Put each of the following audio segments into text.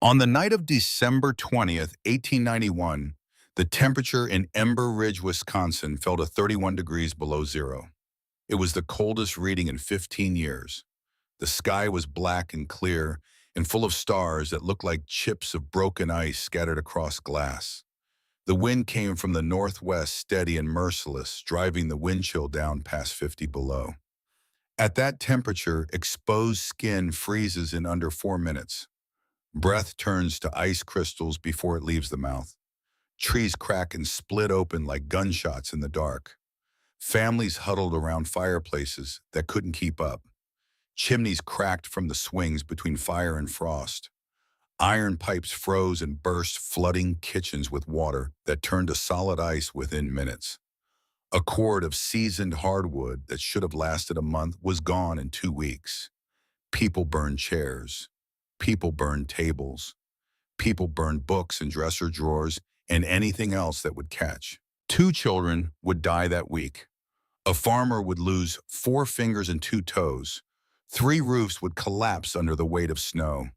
On the night of December 20th, 1891, the temperature in Ember Ridge, Wisconsin fell to 31 degrees below zero. It was the coldest reading in 15 years. The sky was black and clear and full of stars that looked like chips of broken ice scattered across glass. The wind came from the northwest, steady and merciless, driving the wind chill down past 50 below. At that temperature, exposed skin freezes in under 4 minutes. Breath turns to ice crystals before it leaves the mouth. Trees crack and split open like gunshots in the dark. Families huddled around fireplaces that couldn't keep up. Chimneys cracked from the swings between fire and frost. Iron pipes froze and burst, flooding kitchens with water that turned to solid ice within minutes. A cord of seasoned hardwood that should have lasted a month was gone in 2 weeks. People burned chairs. People burned tables. People burned books and dresser drawers and anything else that would catch. 2 children would die that week. A farmer would lose 4 fingers and 2 toes. 3 roofs would collapse under the weight of snow.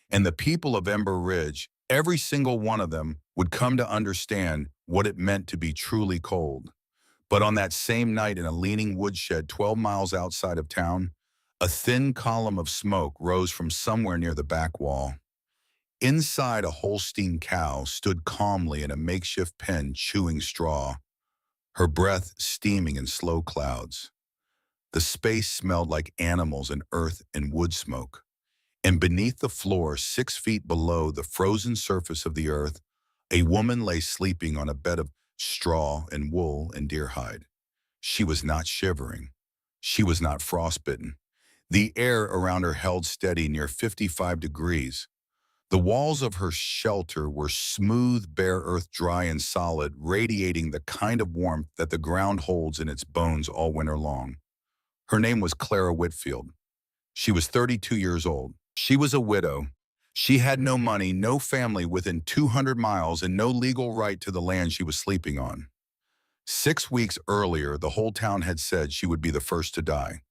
And the people of Ember Ridge, every single one of them, would come to understand what it meant to be truly cold. But on that same night in a leaning woodshed 12 miles outside of town, a thin column of smoke rose from somewhere near the back wall. Inside, a Holstein cow stood calmly in a makeshift pen chewing straw, her breath steaming in slow clouds. The space smelled like animals and earth and wood smoke. And beneath the floor, 6 feet below the frozen surface of the earth, a woman lay sleeping on a bed of straw and wool and deer hide. She was not shivering. She was not frostbitten. The air around her held steady near 55 degrees. The walls of her shelter were smooth, bare earth, dry and solid, radiating the kind of warmth that the ground holds in its bones all winter long. Her name was Clara Whitfield. She was 32 years old. She was a widow. She had no money, no family within 200 miles, and no legal right to the land she was sleeping on. 6 weeks earlier, the whole town had said she would be the first to die.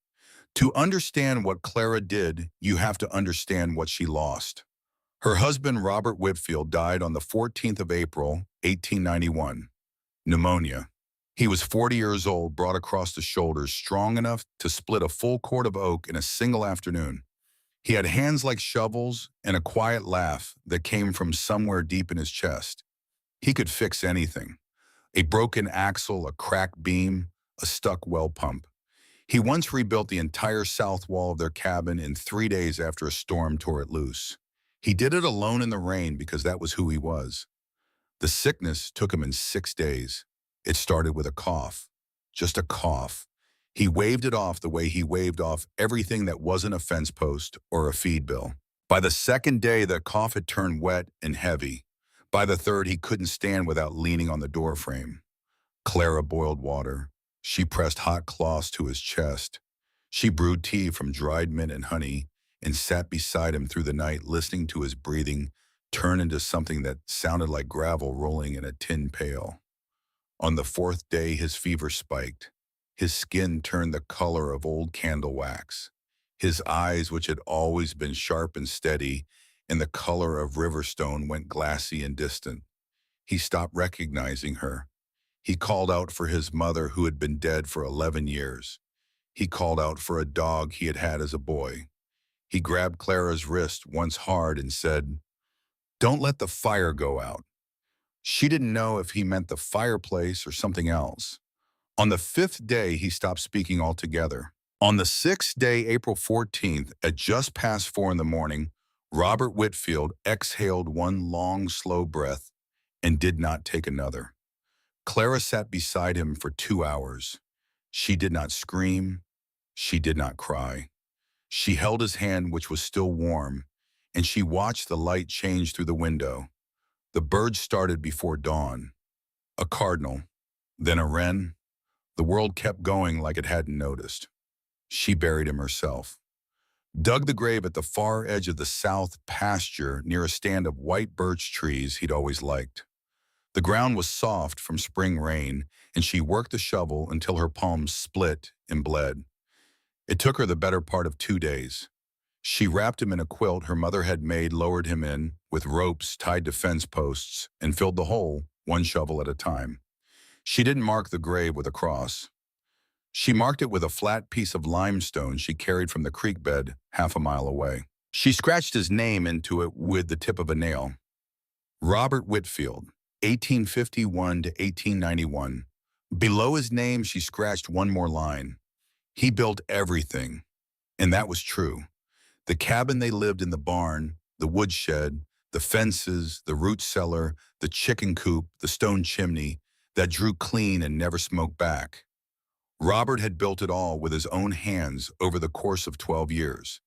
To understand what Clara did, you have to understand what she lost. Her husband, Robert Whitfield, died on the 14th of April, 1891. Pneumonia. He was 40 years old, brought across the shoulders, strong enough to split a full cord of oak in a single afternoon. He had hands like shovels and a quiet laugh that came from somewhere deep in his chest. He could fix anything. A broken axle, a cracked beam, a stuck well pump. He once rebuilt the entire south wall of their cabin in 3 days after a storm tore it loose. He did it alone in the rain because that was who he was. The sickness took him in 6 days. It started with a cough. Just a cough. He waved it off the way he waved off everything that wasn't a fence post or a feed bill. By the second day, the cough had turned wet and heavy. By the third, he couldn't stand without leaning on the doorframe. Clara boiled water. She pressed hot cloths to his chest. She brewed tea from dried mint and honey and sat beside him through the night, listening to his breathing turn into something that sounded like gravel rolling in a tin pail. On the 4th day, his fever spiked. His skin turned the color of old candle wax. His eyes, which had always been sharp and steady, and the color of riverstone, went glassy and distant. He stopped recognizing her. He called out for his mother, who had been dead for 11 years. He called out for a dog he had had as a boy. He grabbed Clara's wrist once hard and said, "Don't let the fire go out." She didn't know if he meant the fireplace or something else. On the 5th day, he stopped speaking altogether. On the 6th day, April 14th, at just past 4 in the morning, Robert Whitfield exhaled one long, slow breath and did not take another. Clara sat beside him for 2 hours. She did not scream. She did not cry. She held his hand, which was still warm, and she watched the light change through the window. The birds started before dawn. A cardinal, then a wren. The world kept going like it hadn't noticed. She buried him herself. Dug the grave at the far edge of the south pasture near a stand of white birch trees he'd always liked. The ground was soft from spring rain, and she worked the shovel until her palms split and bled. It took her the better part of 2 days. She wrapped him in a quilt her mother had made, lowered him in with ropes tied to fence posts, and filled the hole one shovel at a time. She didn't mark the grave with a cross. She marked it with a flat piece of limestone she carried from the creek bed half a mile away. She scratched his name into it with the tip of a nail. Robert Whitfield, 1851 to 1891. Below his name, she scratched one more line. He built everything, and that was true. The cabin they lived in, the barn, the woodshed, the fences, the root cellar, the chicken coop, the stone chimney that drew clean and never smoked back. Robert had built it all with his own hands over the course of 12 years.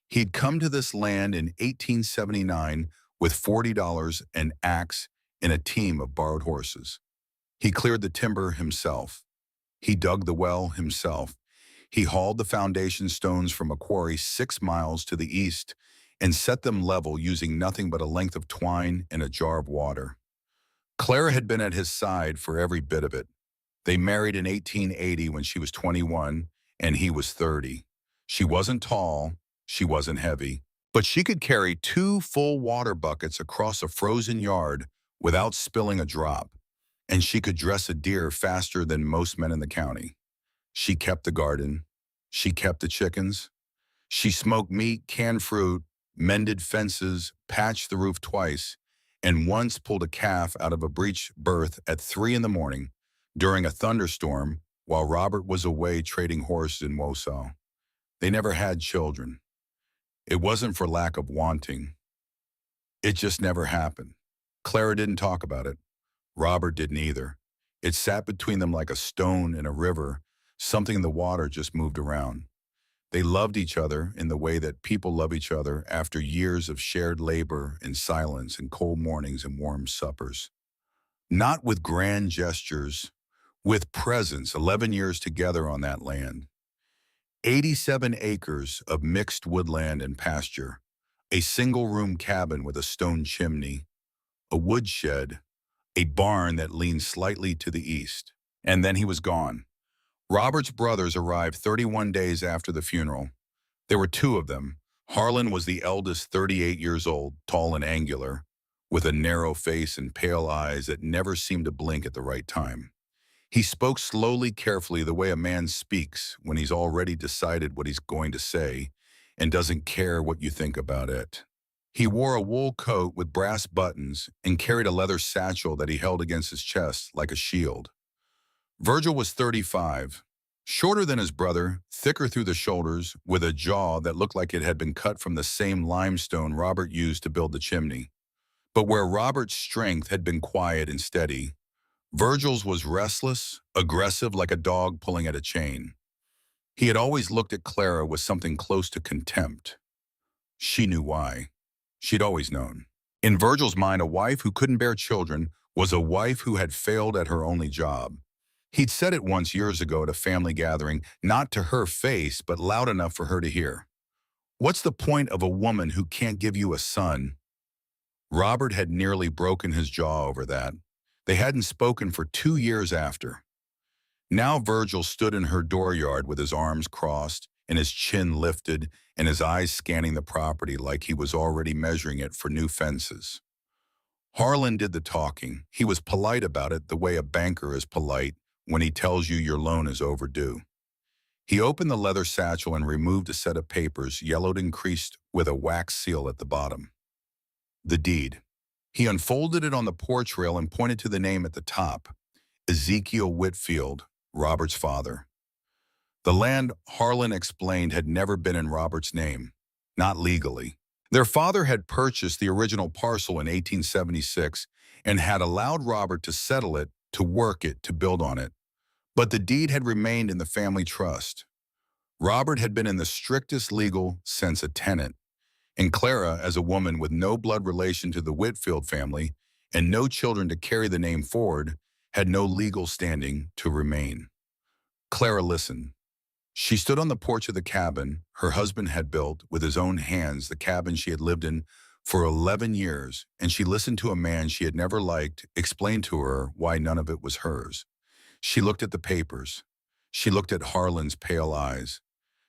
He'd come to this land in 1879 with $40, an axe, and a team of borrowed horses. He cleared the timber himself. He dug the well himself. He hauled the foundation stones from a quarry 6 miles to the east and set them level using nothing but a length of twine and a jar of water. Clara had been at his side for every bit of it. They married in 1880 when she was 21 and he was 30. She wasn't tall, she wasn't heavy, but she could carry 2 full water buckets across a frozen yard without spilling a drop, and she could dress a deer faster than most men in the county. She kept the garden. She kept the chickens. She smoked meat, canned fruit, mended fences, patched the roof twice, and once pulled a calf out of a breech berth at 3 in the morning during a thunderstorm while Robert was away trading horses in Wausau. They never had children. It wasn't for lack of wanting. It just never happened. Clara didn't talk about it. Robert didn't either. It sat between them like a stone in a river, something in the water just moved around. They loved each other in the way that people love each other after years of shared labor and silence and cold mornings and warm suppers. Not with grand gestures, with presence, 11 years together on that land. 87 acres of mixed woodland and pasture, a single-room cabin with a stone chimney, a woodshed, a barn that leaned slightly to the east. And then he was gone. Robert's brothers arrived 31 days after the funeral. There were 2 of them. Harlan was the eldest, 38 years old, tall and angular, with a narrow face and pale eyes that never seemed to blink at the right time. He spoke slowly, carefully, the way a man speaks when he's already decided what he's going to say and doesn't care what you think about it. He wore a wool coat with brass buttons and carried a leather satchel that he held against his chest like a shield. Virgil was 35, shorter than his brother, thicker through the shoulders, with a jaw that looked like it had been cut from the same limestone Robert used to build the chimney. But where Robert's strength had been quiet and steady, Virgil's was restless, aggressive like a dog pulling at a chain. He had always looked at Clara with something close to contempt. She knew why. She'd always known. In Virgil's mind, a wife who couldn't bear children was a wife who had failed at her only job. He'd said it once years ago at a family gathering, not to her face, but loud enough for her to hear. What's the point of a woman who can't give you a son? Robert had nearly broken his jaw over that. They hadn't spoken for 2 years after. Now Virgil stood in her dooryard with his arms crossed and his chin lifted and his eyes scanning the property like he was already measuring it for new fences. Harlan did the talking. He was polite about it the way a banker is polite when he tells you your loan is overdue. He opened the leather satchel and removed a set of papers, yellowed and creased with a wax seal at the bottom. The deed. He unfolded it on the porch rail and pointed to the name at the top, Ezekiel Whitfield, Robert's father. The land, Harlan explained, had never been in Robert's name, not legally. Their father had purchased the original parcel in 1876 and had allowed Robert to settle it, to work it, to build on it. But the deed had remained in the family trust. Robert had been in the strictest legal sense a tenant, and Clara, as a woman with no blood relation to the Whitfield family and no children to carry the name forward, had no legal standing to remain. Clara listened. She stood on the porch of the cabin her husband had built with his own hands, the cabin she had lived in for 11 years, and she listened to a man she had never liked explain to her why none of it was hers. She looked at the papers. She looked at Harlan's pale eyes.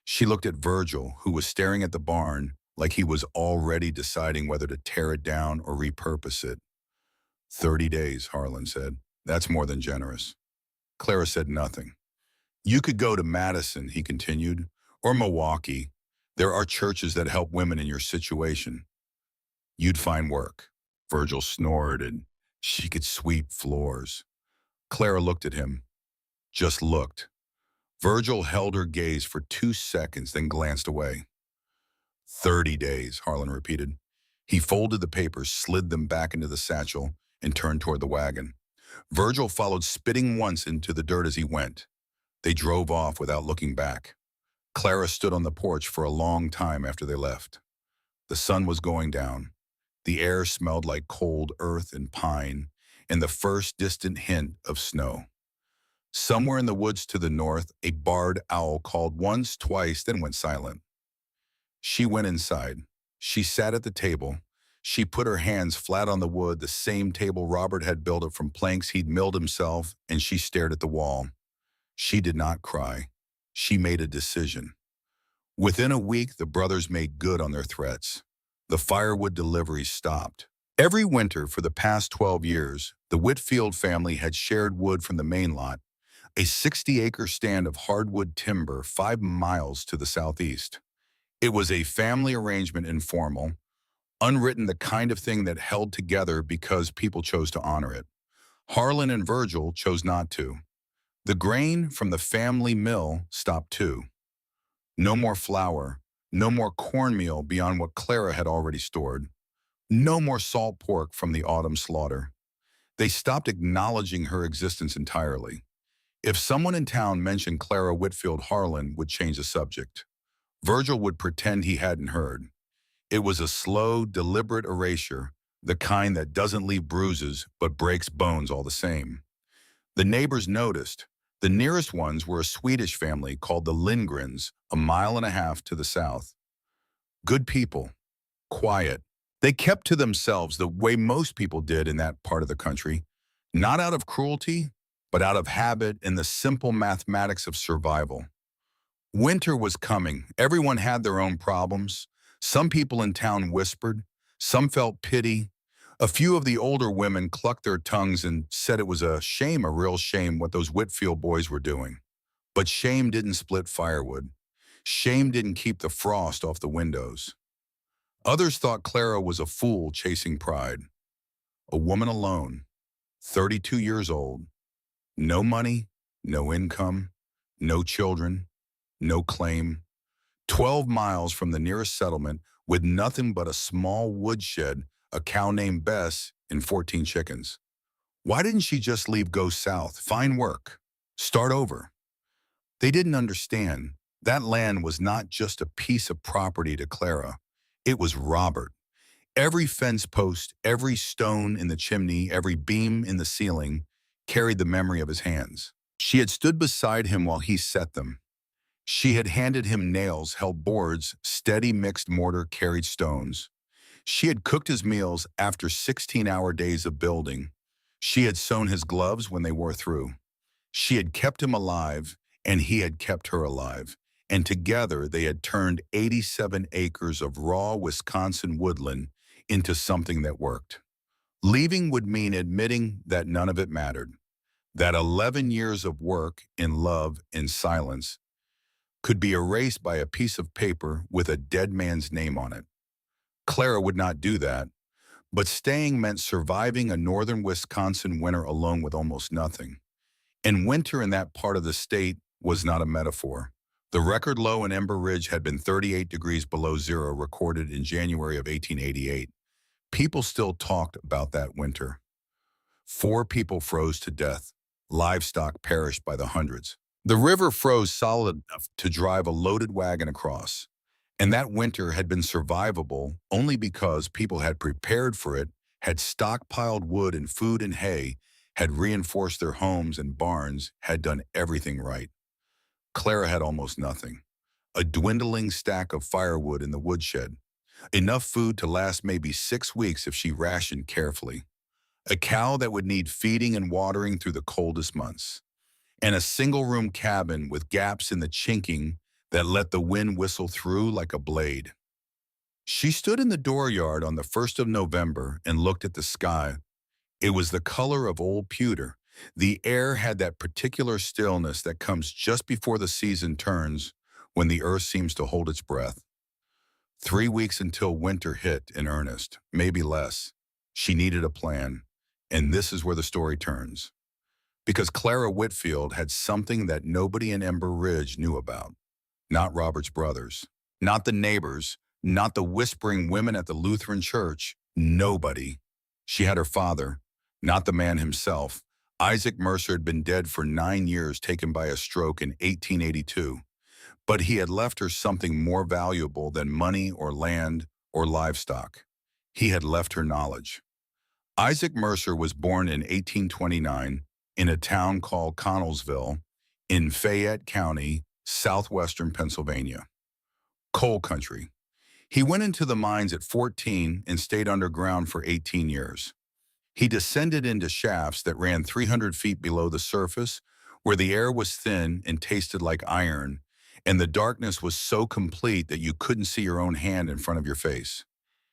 She looked at Virgil, who was staring at the barn like he was already deciding whether to tear it down or repurpose it. 30 days, Harlan said. That's more than generous. Clara said nothing. You could go to Madison, he continued, or Milwaukee. There are churches that help women in your situation. You'd find work. Virgil snored and she could sweep floors. Clara looked at him, just looked. Virgil held her gaze for 2 seconds, then glanced away. 30 days, Harlan repeated. He folded the papers, slid them back into the satchel, and turned toward the wagon. Virgil followed, spitting once into the dirt as he went. They drove off without looking back. Clara stood on the porch for a long time after they left. The sun was going down. The air smelled like cold earth and pine, and the first distant hint of snow. Somewhere in the woods to the north, a barred owl called once, twice, then went silent. She went inside. She sat at the table. She put her hands flat on the wood, the same table Robert had built it from planks he'd milled himself, and she stared at the wall. She did not cry. She made a decision. Within a week, the brothers made good on their threats. The firewood deliveries stopped. Every winter for the past 12 years, the Whitfield family had shared wood from the main lot, a 60-acre stand of hardwood timber 5 miles to the southeast. It was a family arrangement, informal, unwritten, the kind of thing that held together because people chose to honor it. Harlan and Virgil chose not to. The grain from the family mill stopped too. No more flour, no more cornmeal beyond what Clara had already stored. No more salt pork from the autumn slaughter. They stopped acknowledging her existence entirely. If someone in town mentioned Clara Whitfield, Harlan would change the subject. Virgil would pretend he hadn't heard. It was a slow, deliberate erasure, the kind that doesn't leave bruises but breaks bones all the same. The neighbors noticed. The nearest ones were a Swedish family called the Lindgrens, a mile and a half to the south. Good people, quiet. They kept to themselves the way most people did in that part of the country, not out of cruelty, but out of habit and the simple mathematics of survival. Winter was coming. Everyone had their own problems. Some people in town whispered. Some felt pity. A few of the older women clucked their tongues and said it was a real shame what those Whitfield boys were doing. But shame didn't split firewood. Shame didn't keep the frost off the windows. Others thought Clara was a fool chasing pride. A woman alone, 32 years old, no money, no income, no children, no claim, 12 miles from the nearest settlement with nothing but a small woodshed, a cow named Bess, and 14 chickens. Why didn't she just leave, go south, find work, start over? They didn't understand. That land was not just a piece of property to Clara. It was Robert. Every fence post, every stone in the chimney, every beam in the ceiling carried the memory of his hands. She had stood beside him while he set them. She had handed him nails, held boards, steady mixed mortar, carried stones. She had cooked his meals after 16-hour days of building. She had sewn his gloves when they wore through. She had kept him alive, and he had kept her alive. And together they had turned 87 acres of raw Wisconsin woodland into something that worked. Leaving would mean admitting that none of it mattered. That 11 years of work in love in silence could be erased by a piece of paper with a dead man's name on it. Clara would not do that, but staying meant surviving a northern Wisconsin winter alone with almost nothing. And winter in that part of the state was not a metaphor. The record low in Ember Ridge had been 38 degrees below zero, recorded in January of 1888. People still talked about that winter. 4 people froze to death. Livestock perished by the hundreds. The river froze solid enough to drive a loaded wagon across. And that winter had been survivable only because people had prepared for it, had stockpiled wood and food and hay, had reinforced their homes and barns, had done everything right. Clara had almost nothing. A dwindling stack of firewood in the woodshed. Enough food to last maybe 6 weeks if she rationed carefully. A cow that would need feeding and watering through the coldest months. And a single-room cabin with gaps in the chinking that let the wind whistle through like a blade. She stood in the dooryard on the 1st of November and looked at the sky. It was the color of old pewter. The air had that particular stillness that comes just before the season turns, when the earth seems to hold its breath. 3 weeks until winter hit in earnest, maybe less. She needed a plan, and this is where the story turns. Because Clara Whitfield had something that nobody in Ember Ridge knew about. Not Robert's brothers, not the neighbors, not the whispering women at the Lutheran church. Nobody. She had her father, not the man himself. Isaac Mercer had been dead for 9 years, taken by a stroke in 1882. But he had left her something more valuable than money or land or livestock. He had left her knowledge. Isaac Mercer was born in 1829 in a town called Connellsville in Fayette County, southwestern Pennsylvania. Coal country. He went into the mines at 14 and stayed underground for 18 years. He descended into shafts that ran 300 feet below the surface, where the air was thin and tasted like iron, and the darkness was so complete that you couldn't see your own hand in front of your face.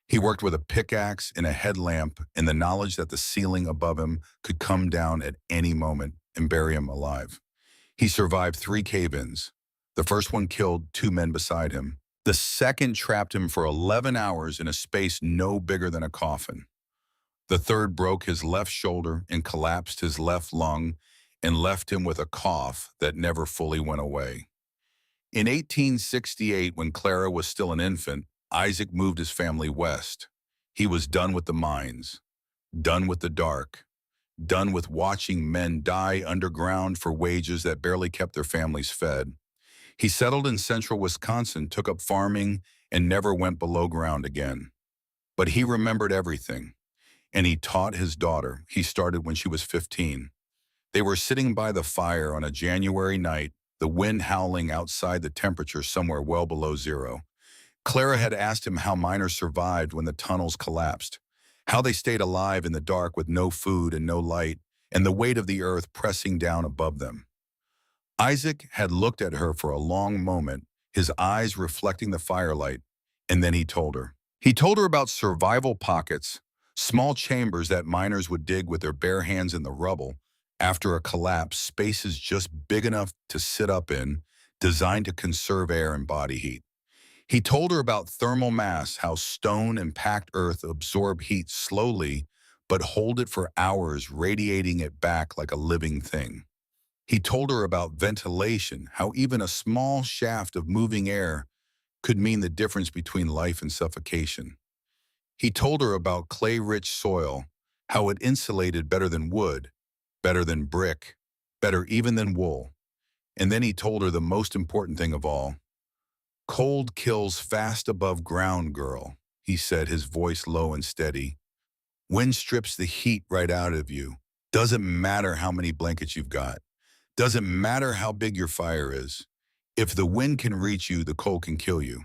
He worked with a pickaxe and a headlamp in the knowledge that the ceiling above him could come down at any moment and bury him alive. He survived 3 cave-ins. The first one killed 2 men beside him. The second trapped him for 11 hours in a space no bigger than a coffin. The third broke his left shoulder and collapsed his left lung and left him with a cough that never fully went away. In 1868, when Clara was still an infant, Isaac moved his family west. He was done with the mines, done with the dark, done with watching men die underground for wages that barely kept their families fed. He settled in central Wisconsin, took up farming, and never went below ground again. But he remembered everything, and he taught his daughter. He started when she was 15. They were sitting by the fire on a January night, the wind howling outside, the temperature somewhere well below zero. Clara had asked him how miners survived when the tunnels collapsed, how they stayed alive in the dark with no food and no light, and the weight of the earth pressing down above them. Isaac had looked at her for a long moment, his eyes reflecting the firelight, and then he told her. He told her about survival pockets, small chambers that miners would dig with their bare hands in the rubble after a collapse, spaces just big enough to sit up in, designed to conserve air and body heat. He told her about thermal mass, how stone and packed earth absorb heat slowly, but hold it for hours, radiating it back like a living thing. He told her about ventilation, how even a small shaft of moving air could mean the difference between life and suffocation. He told her about clay-rich soil, how it insulated better than wood, better than brick, better even than wool. And then he told her the most important thing of all. Cold kills fast above ground, girl, he said, his voice low and steady. Wind strips the heat right out of you. Doesn't matter how many blankets you've got. Doesn't matter how big your fire is. If the wind can reach you, the cold can kill you.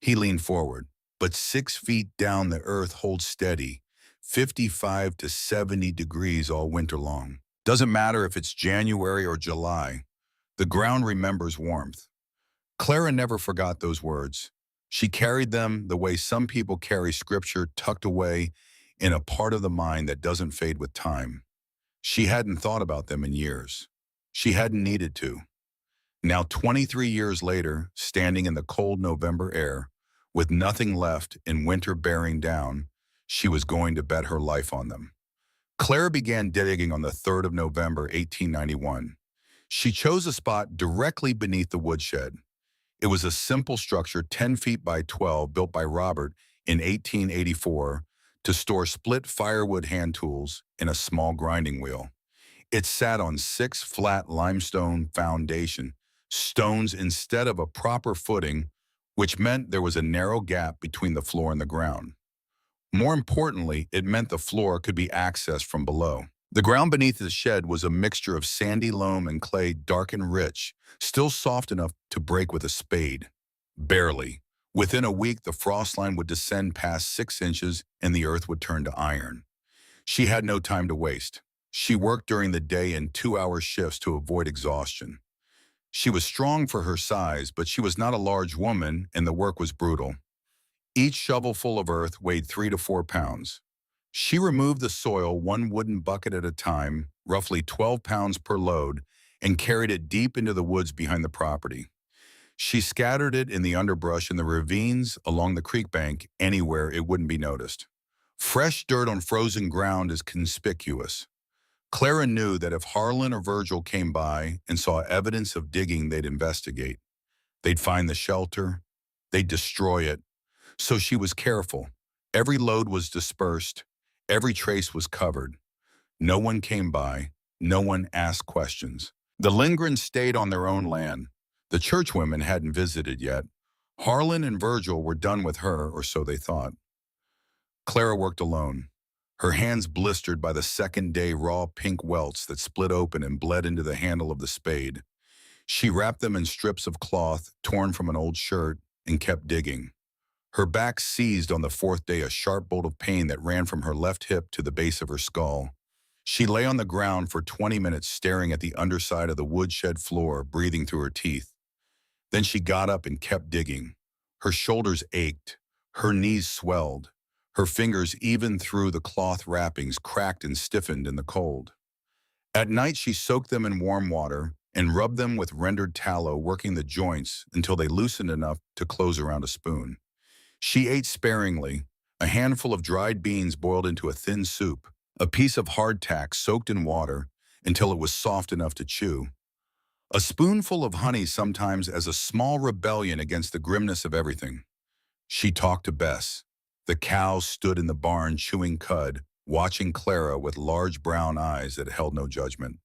He leaned forward, but 6 feet down the earth holds steady, 55 to 70 degrees all winter long. Doesn't matter if it's January or July. The ground remembers warmth. Clara never forgot those words. She carried them the way some people carry scripture tucked away in a part of the mind that doesn't fade with time. She hadn't thought about them in years. She hadn't needed to. Now, 23 years later, standing in the cold November air, with nothing left and winter bearing down, she was going to bet her life on them. Clara began digging on the 3rd of November, 1891. She chose a spot directly beneath the woodshed. It was a simple structure 10 feet by 12 built by Robert in 1884 to store split firewood hand tools and a small grinding wheel. It sat on 6 flat limestone foundation stones instead of a proper footing, which meant there was a narrow gap between the floor and the ground. More importantly, it meant the floor could be accessed from below. The ground beneath the shed was a mixture of sandy loam and clay, dark and rich, still soft enough to break with a spade. Barely. Within a week, the frost line would descend past 6 inches and the earth would turn to iron. She had no time to waste. She worked during the day in 2-hour shifts to avoid exhaustion. She was strong for her size, but she was not a large woman, and the work was brutal. Each shovelful of earth weighed 3 to 4 pounds. She removed the soil one wooden bucket at a time, roughly 12 pounds per load, and carried it deep into the woods behind the property. She scattered it in the underbrush in the ravines, along the creek bank, anywhere it wouldn't be noticed. Fresh dirt on frozen ground is conspicuous. Clara knew that if Harlan or Virgil came by and saw evidence of digging, they'd investigate. They'd find the shelter. They'd destroy it. So she was careful. Every load was dispersed. Every trace was covered. No one came by. No one asked questions. The Lindgrens stayed on their own land. The churchwomen hadn't visited yet. Harlan and Virgil were done with her, or so they thought. Clara worked alone, her hands blistered by the second-day raw pink welts that split open and bled into the handle of the spade. She wrapped them in strips of cloth torn from an old shirt and kept digging. Her back seized on the fourth day a sharp bolt of pain that ran from her left hip to the base of her skull. She lay on the ground for 20 minutes staring at the underside of the woodshed floor, breathing through her teeth. Then she got up and kept digging. Her shoulders ached. Her knees swelled. Her fingers, even through the cloth wrappings, cracked and stiffened in the cold. At night, she soaked them in warm water and rubbed them with rendered tallow, working the joints until they loosened enough to close around a spoon. She ate sparingly, a handful of dried beans boiled into a thin soup, a piece of hardtack soaked in water until it was soft enough to chew. A spoonful of honey sometimes as a small rebellion against the grimness of everything. She talked to Bess. The cow stood in the barn chewing cud, watching Clara with large brown eyes that held no judgment.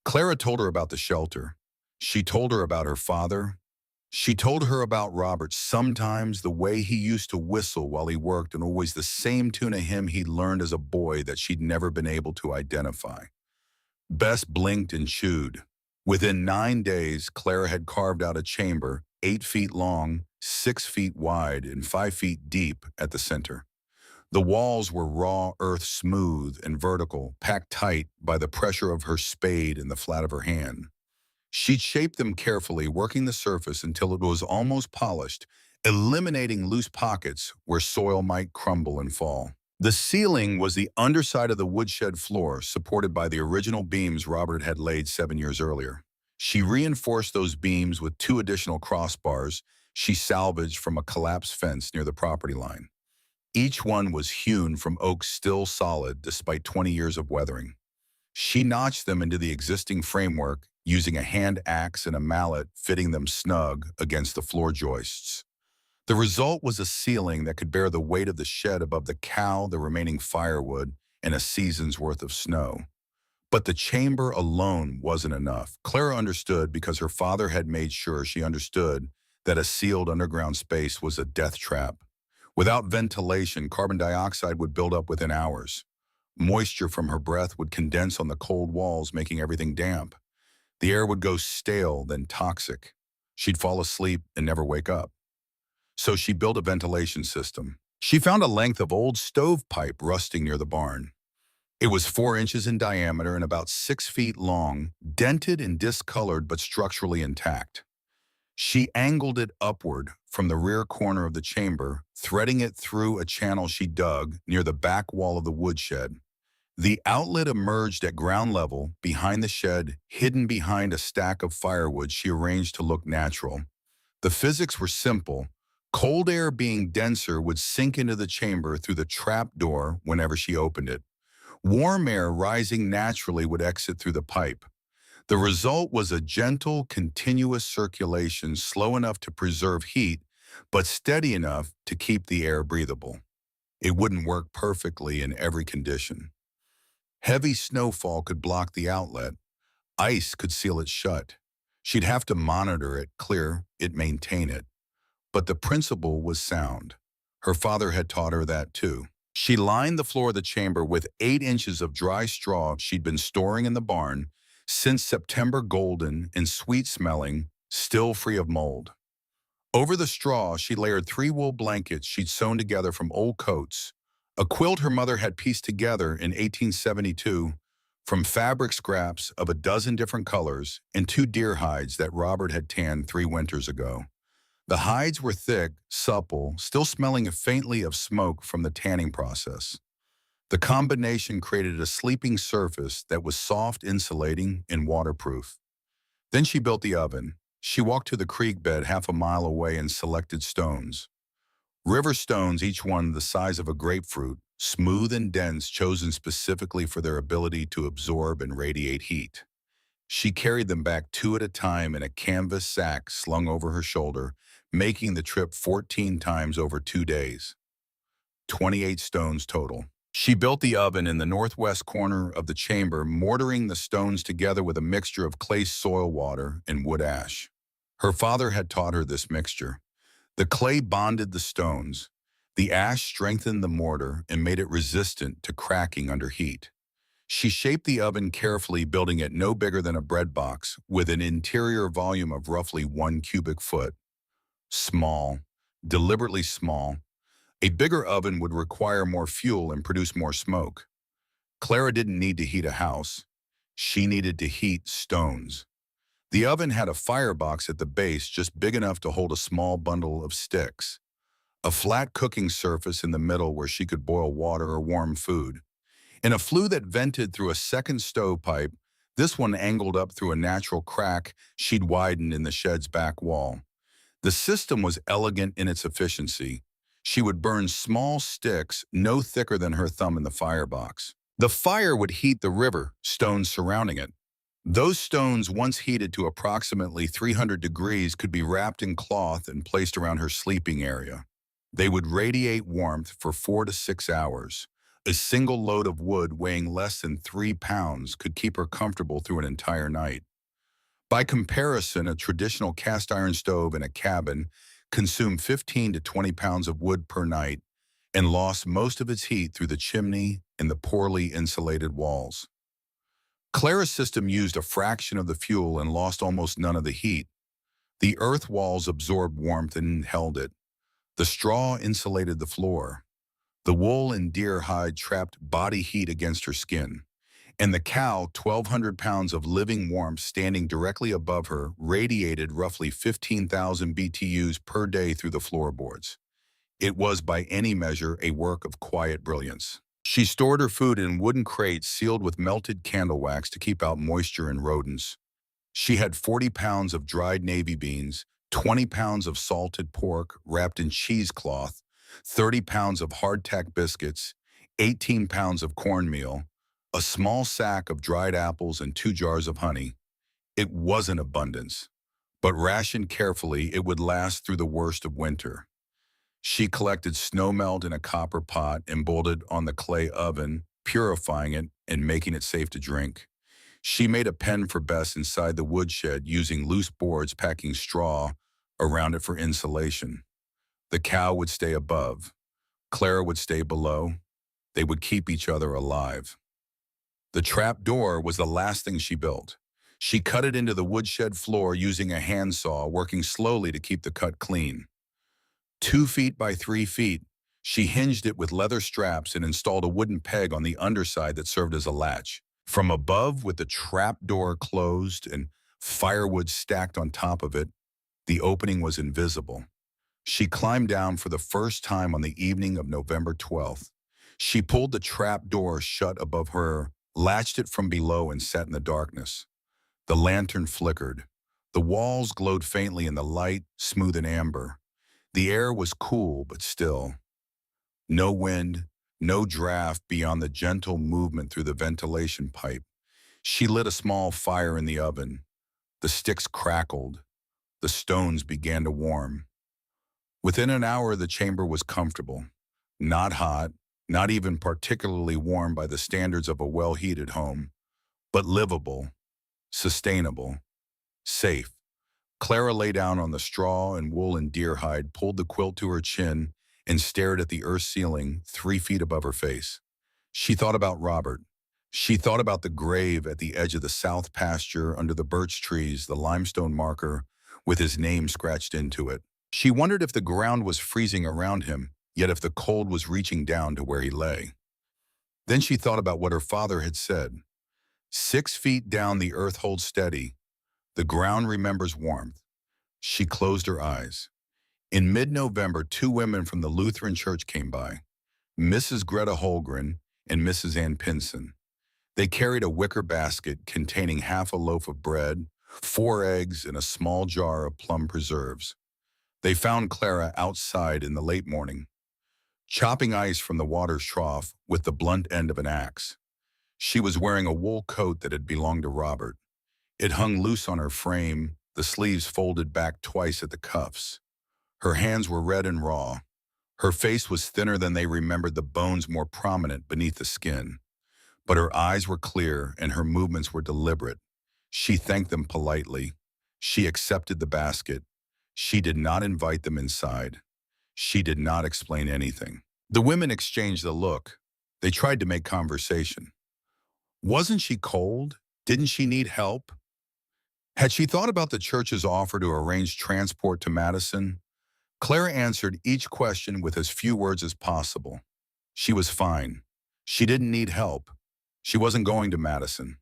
Clara told her about the shelter. She told her about her father. She told her about Robert, sometimes the way he used to whistle while he worked, and always the same tune of him he'd learned as a boy that she'd never been able to identify. Bess blinked and chewed. Within 9 days, Clara had carved out a chamber 8 feet long, 6 feet wide, and 5 feet deep at the center. The walls were raw earth, smooth and vertical, packed tight by the pressure of her spade and the flat of her hand. She'd shaped them carefully, working the surface until it was almost polished, eliminating loose pockets where soil might crumble and fall. The ceiling was the underside of the woodshed floor, supported by the original beams Robert had laid 7 years earlier. She reinforced those beams with 2 additional crossbars she salvaged from a collapsed fence near the property line. Each one was hewn from oak still solid despite 20 years of weathering. She notched them into the existing framework using a hand axe and a mallet, fitting them snug against the floor joists. The result was a ceiling that could bear the weight of the shed above the cow, the remaining firewood, and a season's worth of snow. But the chamber alone wasn't enough. Clara understood because her father had made sure she understood that a sealed underground space was a death trap. Without ventilation, carbon dioxide would build up within hours. Moisture from her breath would condense on the cold walls, making everything damp. The air would go stale, then toxic. She'd fall asleep and never wake up. So she built a ventilation system. She found a length of old stovepipe rusting near the barn. It was 4 inches in diameter and about 6 feet long, dented and discolored but structurally intact. She angled it upward from the rear corner of the chamber, threading it through a channel she dug near the back wall of the woodshed. The outlet emerged at ground level, behind the shed, hidden behind a stack of firewood she arranged to look natural. The physics were simple. Cold air being denser would sink into the chamber through the trap door whenever she opened it. Warm air rising naturally would exit through the pipe. The result was a gentle, continuous circulation, slow enough to preserve heat, but steady enough to keep the air breathable. It wouldn't work perfectly in every condition. Heavy snowfall could block the outlet. Ice could seal it shut. She'd have to monitor it, clear it, maintain it. But the principle was sound. Her father had taught her that too. She lined the floor of the chamber with 8 inches of dry straw she'd been storing in the barn since September, golden and sweet-smelling, still free of mold. Over the straw, she layered 3 wool blankets she'd sewn together from old coats, a quilt her mother had pieced together in 1872, from fabric scraps of a dozen different colors and 2 deer hides that Robert had tanned 3 winters ago. The hides were thick, supple, still smelling faintly of smoke from the tanning process. The combination created a sleeping surface that was soft, insulating, and waterproof. Then she built the oven. She walked to the creek bed half a mile away and selected stones. River stones, each one the size of a grapefruit, smooth and dense, chosen specifically for their ability to absorb and radiate heat. She carried them back 2 at a time in a canvas sack slung over her shoulder, making the trip 14 times over 2 days. 28 stones total. She built the oven in the northwest corner of the chamber, mortaring the stones together with a mixture of clay soil water and wood ash. Her father had taught her this mixture. The clay bonded the stones. The ash strengthened the mortar and made it resistant to cracking under heat. She shaped the oven carefully, building it no bigger than a bread box, with an interior volume of roughly 1 cubic foot. Small, deliberately small. A bigger oven would require more fuel and produce more smoke. Clara didn't need to heat a house. She needed to heat stones. The oven had a firebox at the base just big enough to hold a small bundle of sticks, a flat cooking surface in the middle where she could boil water or warm food, and a flue that vented through a second stovepipe, this one angled up through a natural crack she'd widened in the shed's back wall. The system was elegant in its efficiency. She would burn small sticks no thicker than her thumb in the firebox. The fire would heat the river stones surrounding it. Those stones, once heated to approximately 300 degrees, could be wrapped in cloth and placed around her sleeping area. They would radiate warmth for 4 to 6 hours. A single load of wood weighing less than 3 pounds could keep her comfortable through an entire night. By comparison, a traditional cast iron stove in a cabin consumed 15 to 20 pounds of wood per night and lost most of its heat through the chimney and the poorly insulated walls. Clara's system used a fraction of the fuel and lost almost none of the heat. The earth walls absorbed warmth and held it. The straw insulated the floor. The wool and deer hide trapped body heat against her skin. And the cow, 1,200 pounds of living warmth standing directly above her, radiated roughly 15,000 BTUs per day through the floorboards. It was, by any measure, a work of quiet brilliance. She stored her food in wooden crates sealed with melted candle wax to keep out moisture and rodents. She had 40 pounds of dried navy beans, 20 pounds of salted pork wrapped in cheesecloth, 30 pounds of hardtack biscuits, 18 pounds of cornmeal, a small sack of dried apples, and 2 jars of honey. It wasn't abundance, but rationed carefully, it would last through the worst of winter. She collected snowmelt in a copper pot and boiled it on the clay oven, purifying it and making it safe to drink. She made a pen for Bess inside the woodshed using loose boards, packing straw around it for insulation. The cow would stay above. Clara would stay below. They would keep each other alive. The trap door was the last thing she built. She cut it into the woodshed floor using a handsaw, working slowly to keep the cut clean. 2 feet by 3 feet, she hinged it with leather straps and installed a wooden peg on the underside that served as a latch. From above, with the trap door closed and firewood stacked on top of it, the opening was invisible. She climbed down for the first time on the evening of November 12th. She pulled the trap door shut above her, latched it from below, and sat in the darkness. The lantern flickered. The walls glowed faintly in the light, smooth and amber. The air was cool but still. No wind, no draft beyond the gentle movement through the ventilation pipe. She lit a small fire in the oven. The sticks crackled. The stones began to warm. Within an hour, the chamber was comfortable. Not hot, not even particularly warm by the standards of a well-heated home, but livable, sustainable, safe. Clara lay down on the straw and wool and deer hide, pulled the quilt to her chin, and stared at the earth ceiling 3 feet above her face. She thought about Robert. She thought about the grave at the edge of the south pasture under the birch trees, the limestone marker with his name scratched into it. She wondered if the ground was freezing around him, yet if the cold was reaching down to where he lay. Then she thought about what her father had said. 6 feet down, the earth holds steady. The ground remembers warmth. She closed her eyes. In mid-November, two women from the Lutheran church came by, Mrs. Greta Holgren and Mrs. Ann Pinson. They carried a wicker basket containing half a loaf of bread, 4 eggs, and a small jar of plum preserves. They found Clara outside in the late morning, chopping ice from the water's trough with the blunt end of an axe. She was wearing a wool coat that had belonged to Robert. It hung loose on her frame, the sleeves folded back twice at the cuffs. Her hands were red and raw. Her face was thinner than they remembered, the bones more prominent beneath the skin. But her eyes were clear and her movements were deliberate. She thanked them politely. She accepted the basket. She did not invite them inside. She did not explain anything. The women exchanged a look. They tried to make conversation. Wasn't she cold? Didn't she need help? Had she thought about the church's offer to arrange transport to Madison? Clara answered each question with as few words as possible. She was fine. She didn't need help. She wasn't going to Madison.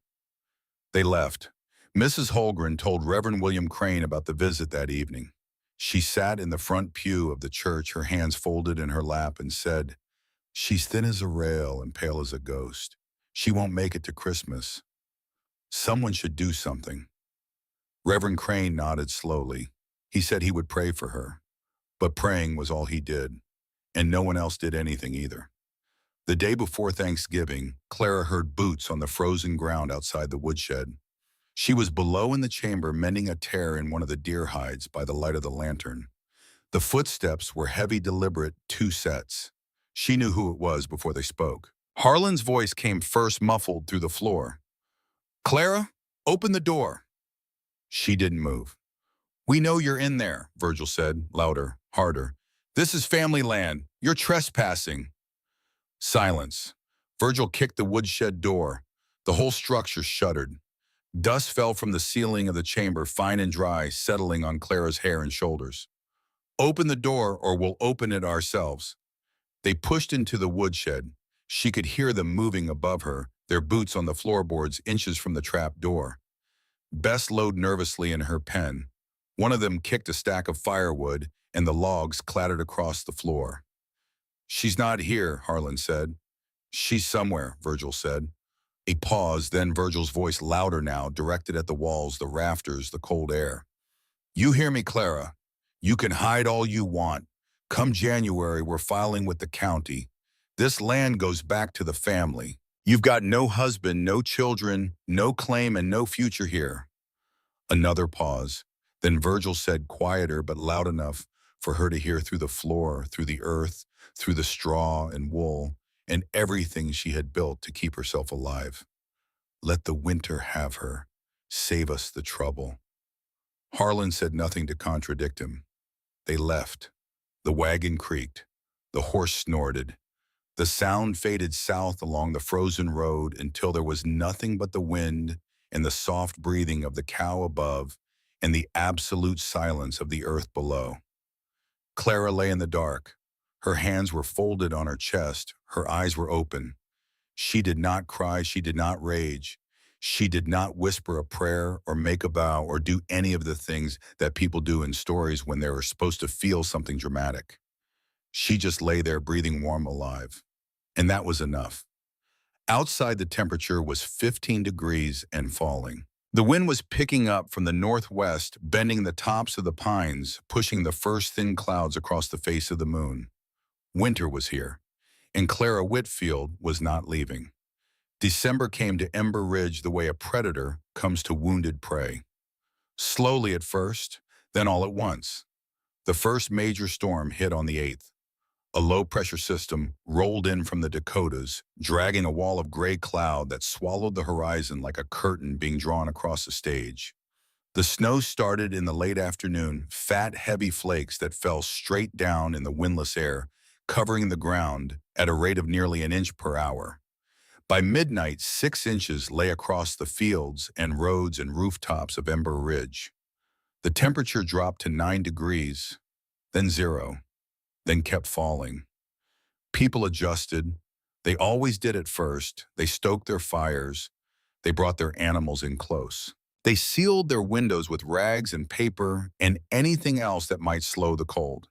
They left. Mrs. Holgren told Reverend William Crane about the visit that evening. She sat in the front pew of the church, her hands folded in her lap, and said, "She's thin as a rail and pale as a ghost. She won't make it to Christmas. Someone should do something." Reverend Crane nodded slowly. He said he would pray for her. But praying was all he did, and no one else did anything either. The day before Thanksgiving, Clara heard boots on the frozen ground outside the woodshed. She was below in the chamber mending a tear in one of the deer hides by the light of the lantern. The footsteps were heavy, deliberate, 2 sets. She knew who it was before they spoke. Harlan's voice came first, muffled through the floor. "Clara, open the door." She didn't move. "We know you're in there," Virgil said, louder, harder. "This is family land. You're trespassing." Silence. Virgil kicked the woodshed door. The whole structure shuddered. Dust fell from the ceiling of the chamber, fine and dry, settling on Clara's hair and shoulders. "Open the door or we'll open it ourselves." They pushed into the woodshed. She could hear them moving above her, their boots on the floorboards inches from the trap door. Bess lowed nervously in her pen. One of them kicked a stack of firewood, and the logs clattered across the floor. "She's not here," Harlan said. "She's somewhere," Virgil said. A pause, then Virgil's voice, louder now, directed at the walls, the rafters, the cold air. "You hear me, Clara? You can hide all you want. Come January, we're filing with the county. This land goes back to the family. You've got no husband, no children, no claim, and no future here." Another pause. Then Virgil said, quieter but loud enough for her to hear through the floor, through the earth, through the straw and wool, and everything she had built to keep herself alive. "Let the winter have her. Save us the trouble." Harlan said nothing to contradict him. They left. The wagon creaked. The horse snorted. The sound faded south along the frozen road until there was nothing but the wind and the soft breathing of the cow above and the absolute silence of the earth below. Clara lay in the dark. Her hands were folded on her chest. Her eyes were open. She did not cry. She did not rage. She did not whisper a prayer or make a vow or do any of the things that people do in stories when they're supposed to feel something dramatic. She just lay there, breathing warm, alive. And that was enough. Outside, the temperature was 15 degrees and falling. The wind was picking up from the northwest, bending the tops of the pines, pushing the first thin clouds across the face of the moon. Winter was here, and Clara Whitfield was not leaving. December came to Ember Ridge the way a predator comes to wounded prey. Slowly at first, then all at once. The first major storm hit on the 8th. A low-pressure system rolled in from the Dakotas, dragging a wall of gray cloud that swallowed the horizon like a curtain being drawn across a stage. The snow started in the late afternoon, fat, heavy flakes that fell straight down in the windless air, covering the ground at a rate of nearly an inch per hour. By midnight, 6 inches lay across the fields and roads and rooftops of Ember Ridge. The temperature dropped to 9 degrees, then 0. Then kept falling. People adjusted. They always did at first. They stoked their fires. They brought their animals in close. They sealed their windows with rags and paper and anything else that might slow the cold.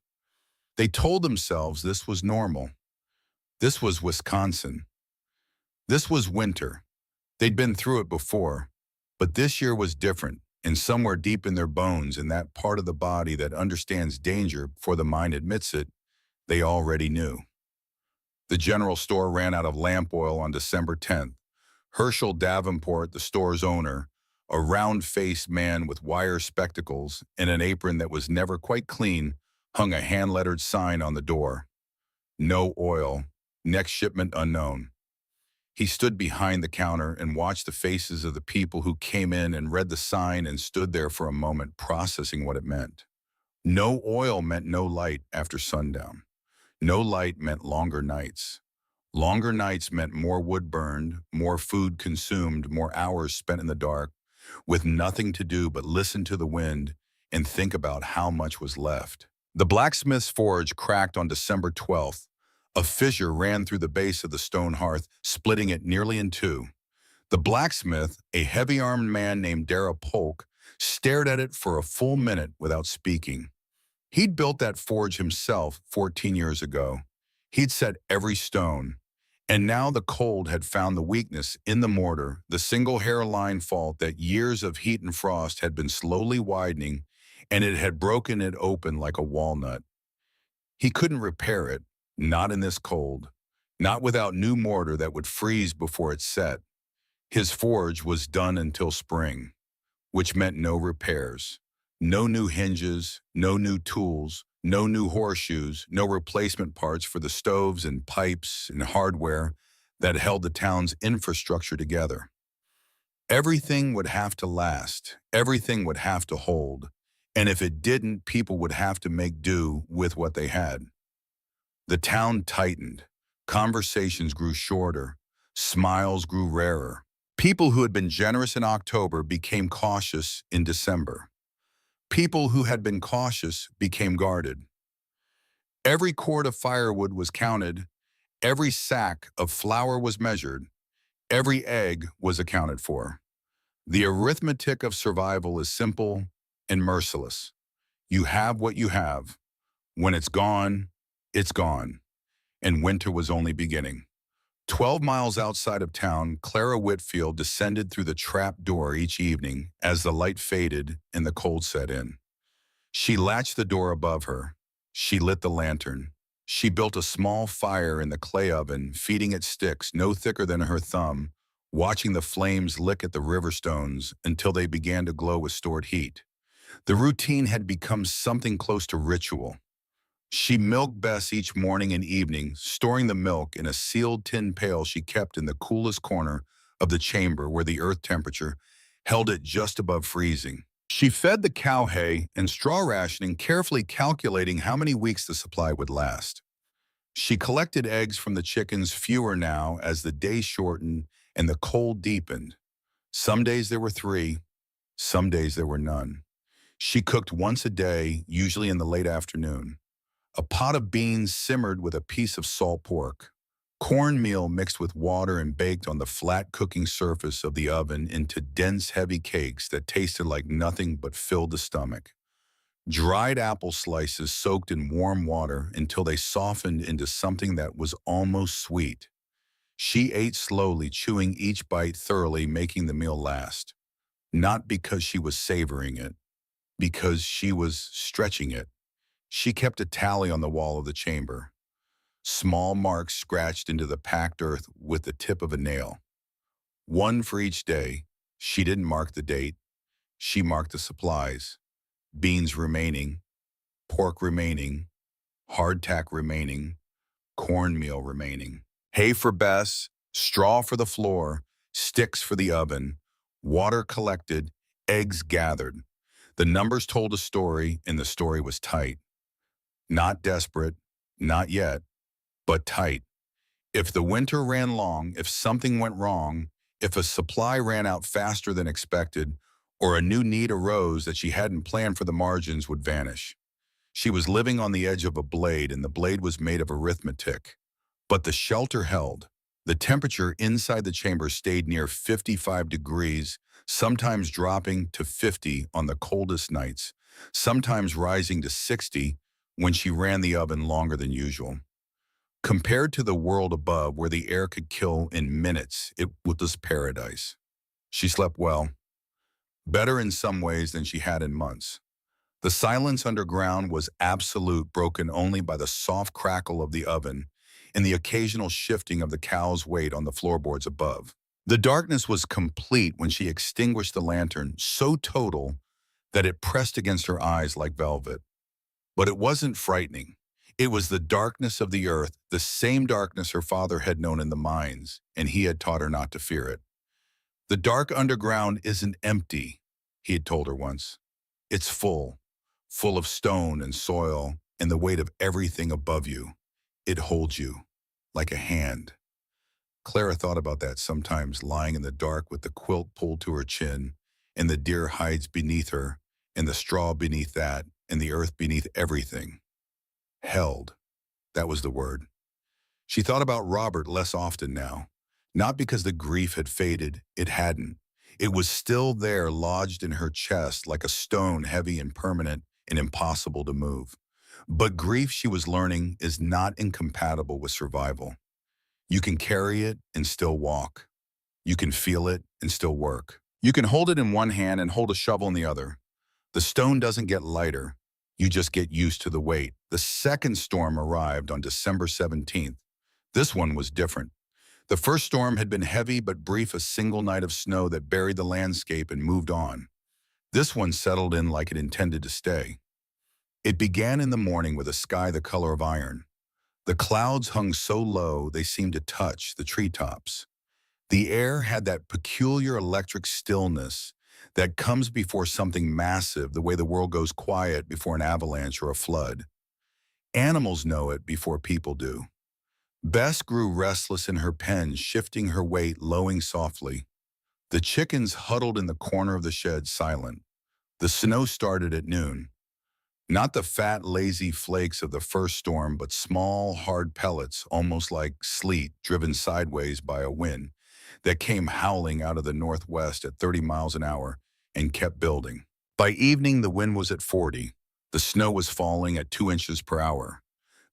They told themselves this was normal. This was Wisconsin. This was winter. They'd been through it before, but this year was different, and somewhere deep in their bones, in that part of the body that understands danger before the mind admits it, they already knew. The general store ran out of lamp oil on December 10th. Herschel Davenport, the store's owner, a round-faced man with wire spectacles and an apron that was never quite clean, hung a hand-lettered sign on the door. No oil. Next shipment unknown. He stood behind the counter and watched the faces of the people who came in and read the sign and stood there for a moment processing what it meant. No oil meant no light after sundown. No light meant longer nights. Longer nights meant more wood burned, more food consumed, more hours spent in the dark, with nothing to do but listen to the wind and think about how much was left. The blacksmith's forge cracked on December 12th. A fissure ran through the base of the stone hearth, splitting it nearly in two. The blacksmith, a heavy-armed man named Dara Polk, stared at it for a full minute without speaking. He'd built that forge himself 14 years ago. He'd set every stone. And now the cold had found the weakness in the mortar, the single hairline fault that years of heat and frost had been slowly widening, and it had broken it open like a walnut. He couldn't repair it, not in this cold, not without new mortar that would freeze before it set. His forge was done until spring, which meant no repairs. No new hinges, no new tools, no new horseshoes, no replacement parts for the stoves and pipes and hardware that held the town's infrastructure together. Everything would have to last, everything would have to hold, and if it didn't, people would have to make do with what they had. The town tightened, conversations grew shorter, smiles grew rarer. People who had been generous in October became cautious in December. People who had been cautious became guarded. Every cord of firewood was counted, every sack of flour was measured, every egg was accounted for. The arithmetic of survival is simple and merciless. You have what you have. When it's gone, it's gone. And winter was only beginning. 12 miles outside of town, Clara Whitfield descended through the trap door each evening as the light faded and the cold set in. She latched the door above her. She lit the lantern. She built a small fire in the clay oven, feeding it sticks no thicker than her thumb, watching the flames lick at the river stones until they began to glow with stored heat. The routine had become something close to ritual. She milked Bess each morning and evening, storing the milk in a sealed tin pail she kept in the coolest corner of the chamber where the earth temperature held it just above freezing. She fed the cow hay and straw rationing, carefully calculating how many weeks the supply would last. She collected eggs from the chickens, fewer now as the day shortened and the cold deepened. Some days there were 3, some days there were none. She cooked once a day, usually in the late afternoon. A pot of beans simmered with a piece of salt pork. Cornmeal mixed with water and baked on the flat cooking surface of the oven into dense, heavy cakes that tasted like nothing but filled the stomach. Dried apple slices soaked in warm water until they softened into something that was almost sweet. She ate slowly, chewing each bite thoroughly, making the meal last. Not because she was savoring it, because she was stretching it. She kept a tally on the wall of the chamber. Small marks scratched into the packed earth with the tip of a nail. One for each day. She didn't mark the date. She marked the supplies. Beans remaining, pork remaining, hardtack remaining, cornmeal remaining. Hay for Bess, straw for the floor, sticks for the oven, water collected, eggs gathered. The numbers told a story, and the story was tight. Not desperate, not yet, but tight. If the winter ran long, if something went wrong, if a supply ran out faster than expected, or a new need arose that she hadn't planned for, the margins would vanish. She was living on the edge of a blade, and the blade was made of arithmetic. But the shelter held. The temperature inside the chamber stayed near 55 degrees, sometimes dropping to 50 on the coldest nights, sometimes rising to 60 when she ran the oven longer than usual. Compared to the world above where the air could kill in minutes, it was paradise. She slept well, better in some ways than she had in months. The silence underground was absolute, broken only by the soft crackle of the oven and the occasional shifting of the cow's weight on the floorboards above. The darkness was complete when she extinguished the lantern, so total that it pressed against her eyes like velvet. But it wasn't frightening. It was the darkness of the earth, the same darkness her father had known in the mines, and he had taught her not to fear it. The dark underground isn't empty, he had told her once. It's full, full of stone and soil and the weight of everything above you. It holds you, like a hand. Clara thought about that sometimes, lying in the dark with the quilt pulled to her chin, and the deer hides beneath her, and the straw beneath that, and the earth beneath everything. Held. That was the word. She thought about Robert less often now. Not because the grief had faded, it hadn't. It was still there, lodged in her chest like a stone, heavy and permanent and impossible to move. But grief, she was learning, is not incompatible with survival. You can carry it and still walk. You can feel it and still work. You can hold it in one hand and hold a shovel in the other. The stone doesn't get lighter. You just get used to the weight. The second storm arrived on December 17th. This one was different. The first storm had been heavy but brief, a single night of snow that buried the landscape and moved on. This one settled in like it intended to stay. It began in the morning with a sky the color of iron. The clouds hung so low they seemed to touch the treetops. The air had that peculiar electric stillness that comes before something massive, the way the world goes quiet before an avalanche or a flood. Animals know it before people do. Bess grew restless in her pen, shifting her weight, lowing softly. The chickens huddled in the corner of the shed, silent. The snow started at noon. Not the fat, lazy flakes of the first storm, but small, hard pellets, almost like sleet driven sideways by a wind, that came howling out of the northwest at 30 miles an hour and kept building. By evening, the wind was at 40. The snow was falling at 2 inches per hour.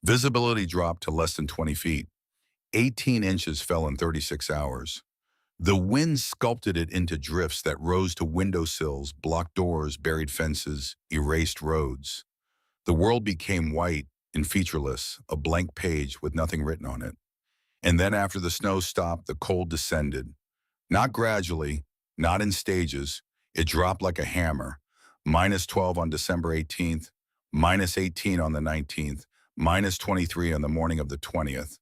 Visibility dropped to less than 20 feet. 18 inches fell in 36 hours. The wind sculpted it into drifts that rose to windowsills, blocked doors, buried fences, erased roads. The world became white and featureless, a blank page with nothing written on it. And then after the snow stopped, the cold descended. Not gradually, not in stages. It dropped like a hammer. -12 on December 18th, -18 on the 19th, -23 on the morning of the 20th.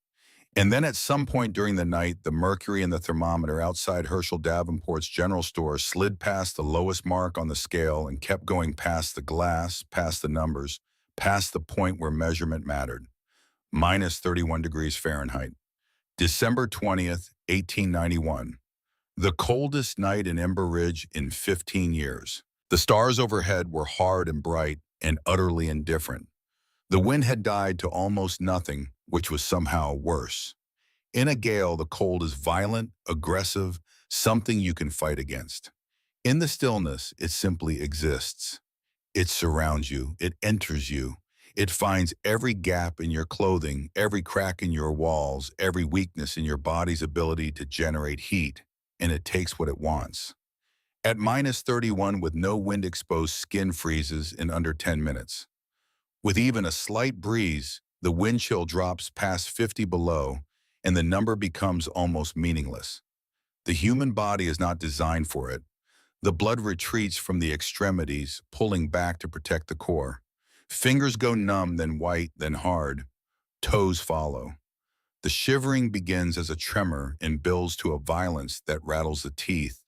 And then at some point during the night, the mercury in the thermometer outside Herschel Davenport's general store slid past the lowest mark on the scale and kept going past the glass, past the numbers, past the point where measurement mattered. -31 degrees Fahrenheit. December 20th, 1891. The coldest night in Ember Ridge in 15 years. The stars overhead were hard and bright and utterly indifferent. The wind had died to almost nothing, which was somehow worse. In a gale, the cold is violent, aggressive, something you can fight against. In the stillness, it simply exists. It surrounds you. It enters you. It finds every gap in your clothing, every crack in your walls, every weakness in your body's ability to generate heat, and it takes what it wants. At -31 with no wind exposed, skin freezes in under 10 minutes. With even a slight breeze, the wind chill drops past 50 below, and the number becomes almost meaningless. The human body is not designed for it. The blood retreats from the extremities, pulling back to protect the core. Fingers go numb, then white, then hard. Toes follow. The shivering begins as a tremor and builds to a violence that rattles the teeth.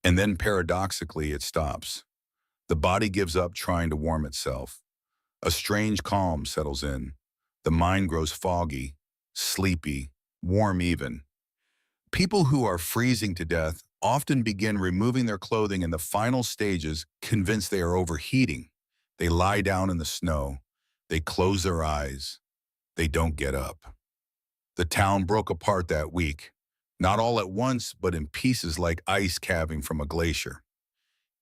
And then paradoxically, it stops. The body gives up trying to warm itself. A strange calm settles in. The mind grows foggy, sleepy, warm even. People who are freezing to death often begin removing their clothing in the final stages, convinced they are overheating. They lie down in the snow. They close their eyes. They don't get up. The town broke apart that week, not all at once, but in pieces like ice calving from a glacier.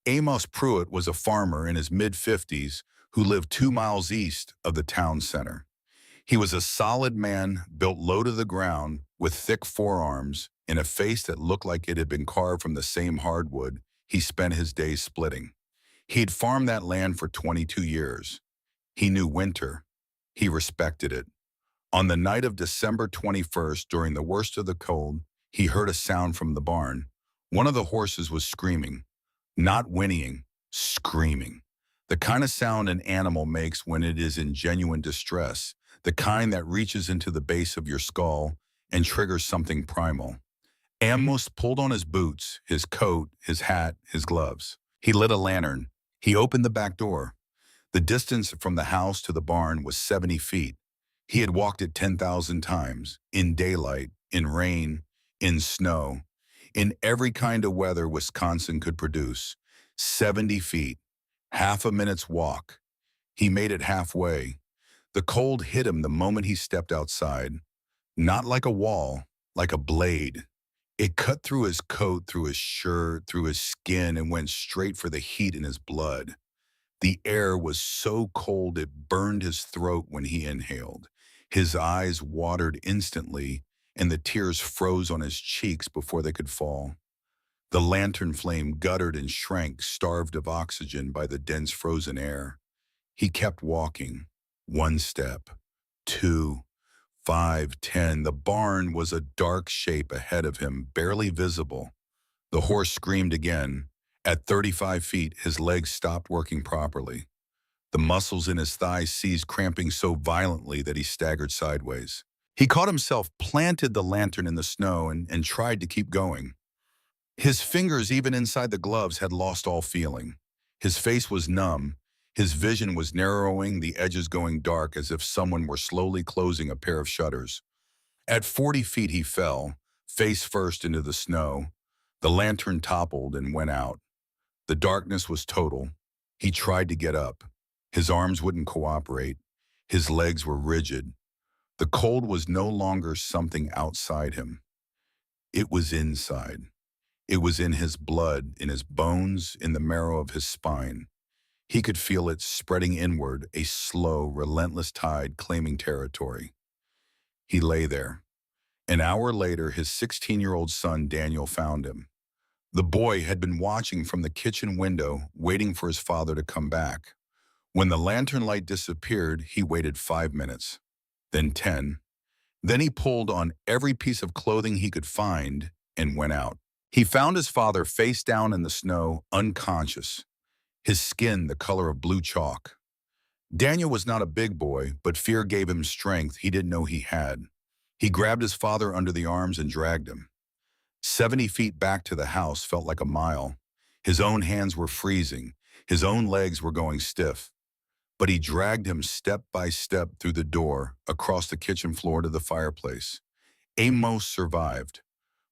Amos Pruitt was a farmer in his mid-50s who lived 2 miles east of the town center. He was a solid man built low to the ground with thick forearms and a face that looked like it had been carved from the same hardwood he spent his days splitting. He'd farmed that land for 22 years. He knew winter. He respected it. On the night of December 21st, during the worst of the cold, he heard a sound from the barn. One of the horses was screaming, not whinnying, screaming. The kind of sound an animal makes when it is in genuine distress, the kind that reaches into the base of your skull and triggers something primal. Amos pulled on his boots, his coat, his hat, his gloves. He lit a lantern. He opened the back door. The distance from the house to the barn was 70 feet. He had walked it 10,000 times, in daylight, in rain, in snow, in every kind of weather Wisconsin could produce. 70 feet, half a minute's walk. He made it halfway. The cold hit him the moment he stepped outside. Not like a wall, like a blade. It cut through his coat, through his shirt, through his skin, and went straight for the heat in his blood. The air was so cold it burned his throat when he inhaled. His eyes watered instantly, and the tears froze on his cheeks before they could fall. The lantern flame guttered and shrank, starved of oxygen by the dense frozen air. He kept walking. 1 step, 2, 5, 10. The barn was a dark shape ahead of him, barely visible. The horse screamed again. At 35 feet, his legs stopped working properly. The muscles in his thighs ceased cramping so violently that he staggered sideways. He caught himself, planted the lantern in the snow, and tried to keep going. His fingers, even inside the gloves, had lost all feeling. His face was numb. His vision was narrowing, the edges going dark as if someone were slowly closing a pair of shutters. At 40 feet he fell, face first into the snow. The lantern toppled and went out. The darkness was total. He tried to get up. His arms wouldn't cooperate. His legs were rigid. The cold was no longer something outside him. It was inside. It was in his blood, in his bones, in the marrow of his spine. He could feel it spreading inward, a slow, relentless tide claiming territory. He lay there. An hour later, his 16-year-old son, Daniel, found him. The boy had been watching from the kitchen window, waiting for his father to come back. When the lantern light disappeared, he waited 5 minutes, then 10. Then he pulled on every piece of clothing he could find and went out. He found his father face down in the snow, unconscious, his skin the color of blue chalk. Daniel was not a big boy, but fear gave him strength he didn't know he had. He grabbed his father under the arms and dragged him. 70 feet back to the house felt like a mile. His own hands were freezing. His own legs were going stiff. But he dragged him step by step through the door, across the kitchen floor to the fireplace. Amos survived,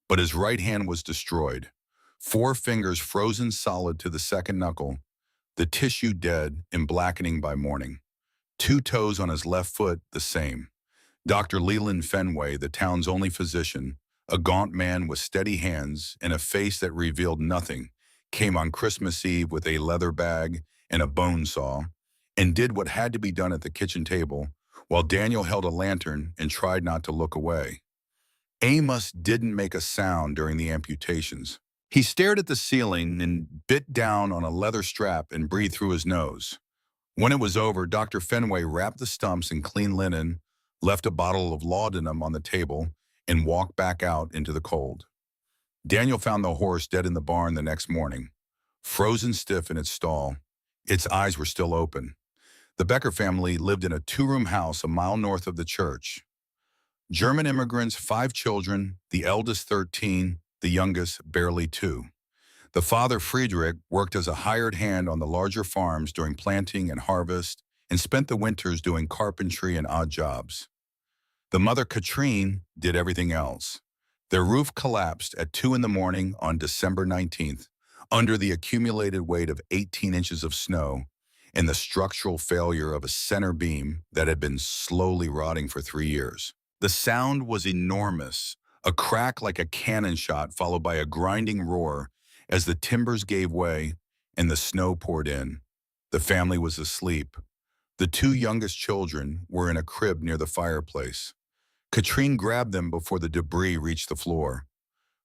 but his right hand was destroyed. 4 fingers frozen solid to the second knuckle, the tissue dead and blackening by morning. 2 toes on his left foot, the same. Dr. Leland Fenway, the town's only physician, a gaunt man with steady hands and a face that revealed nothing, came on Christmas Eve with a leather bag and a bone saw, and did what had to be done at the kitchen table, while Daniel held a lantern and tried not to look away. Amos didn't make a sound during the amputations. He stared at the ceiling and bit down on a leather strap and breathed through his nose. When it was over, Dr. Fenway wrapped the stumps in clean linen, left a bottle of laudanum on the table, and walked back out into the cold. Daniel found the horse dead in the barn the next morning, frozen stiff in its stall. Its eyes were still open. The Becker family lived in a 2-room house a mile north of the church. German immigrants, 5 children, the eldest 13, the youngest barely 2. The father, Friedrich, worked as a hired hand on the larger farms during planting and harvest and spent the winters doing carpentry and odd jobs. The mother, Katrine, did everything else. Their roof collapsed at 2 in the morning on December 19th, under the accumulated weight of 18 inches of snow and the structural failure of a center beam that had been slowly rotting for 3 years. The sound was enormous, a crack like a cannon shot followed by a grinding roar as the timbers gave way and the snow poured in. The family was asleep. The two youngest children were in a crib near the fireplace. Katrine grabbed them before the debris reached the floor.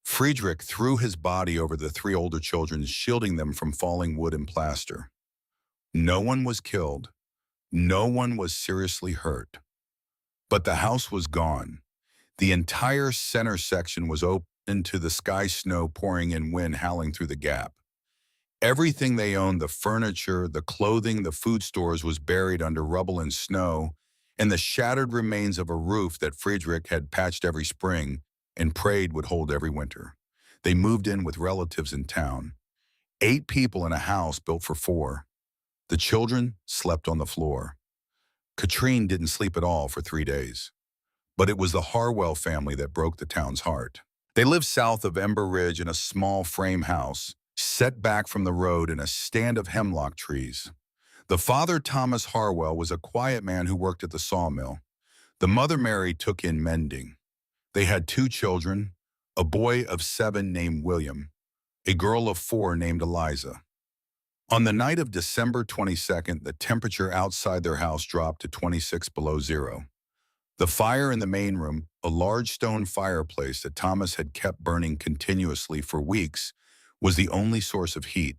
Friedrich threw his body over the three older children, shielding them from falling wood and plaster. No one was killed. No one was seriously hurt. But the house was gone. The entire center section was open to the sky, snow pouring in, wind howling through the gap. Everything they owned, the furniture, the clothing, the food stores, was buried under rubble and snow, and the shattered remains of a roof that Friedrich had patched every spring and prayed would hold every winter. They moved in with relatives in town. 8 people in a house built for 4. The children slept on the floor. Katrine didn't sleep at all for 3 days. But it was the Harwell family that broke the town's heart. They lived south of Ember Ridge in a small frame house, set back from the road in a stand of hemlock trees. The father, Thomas Harwell, was a quiet man who worked at the sawmill. The mother, Mary, took in mending. They had 2 children, a boy of 7 named William, a girl of 4 named Eliza. On the night of December 22nd, the temperature outside their house dropped to 26 below zero. The fire in the main room, a large stone fireplace that Thomas had kept burning continuously for weeks, was the only source of heat.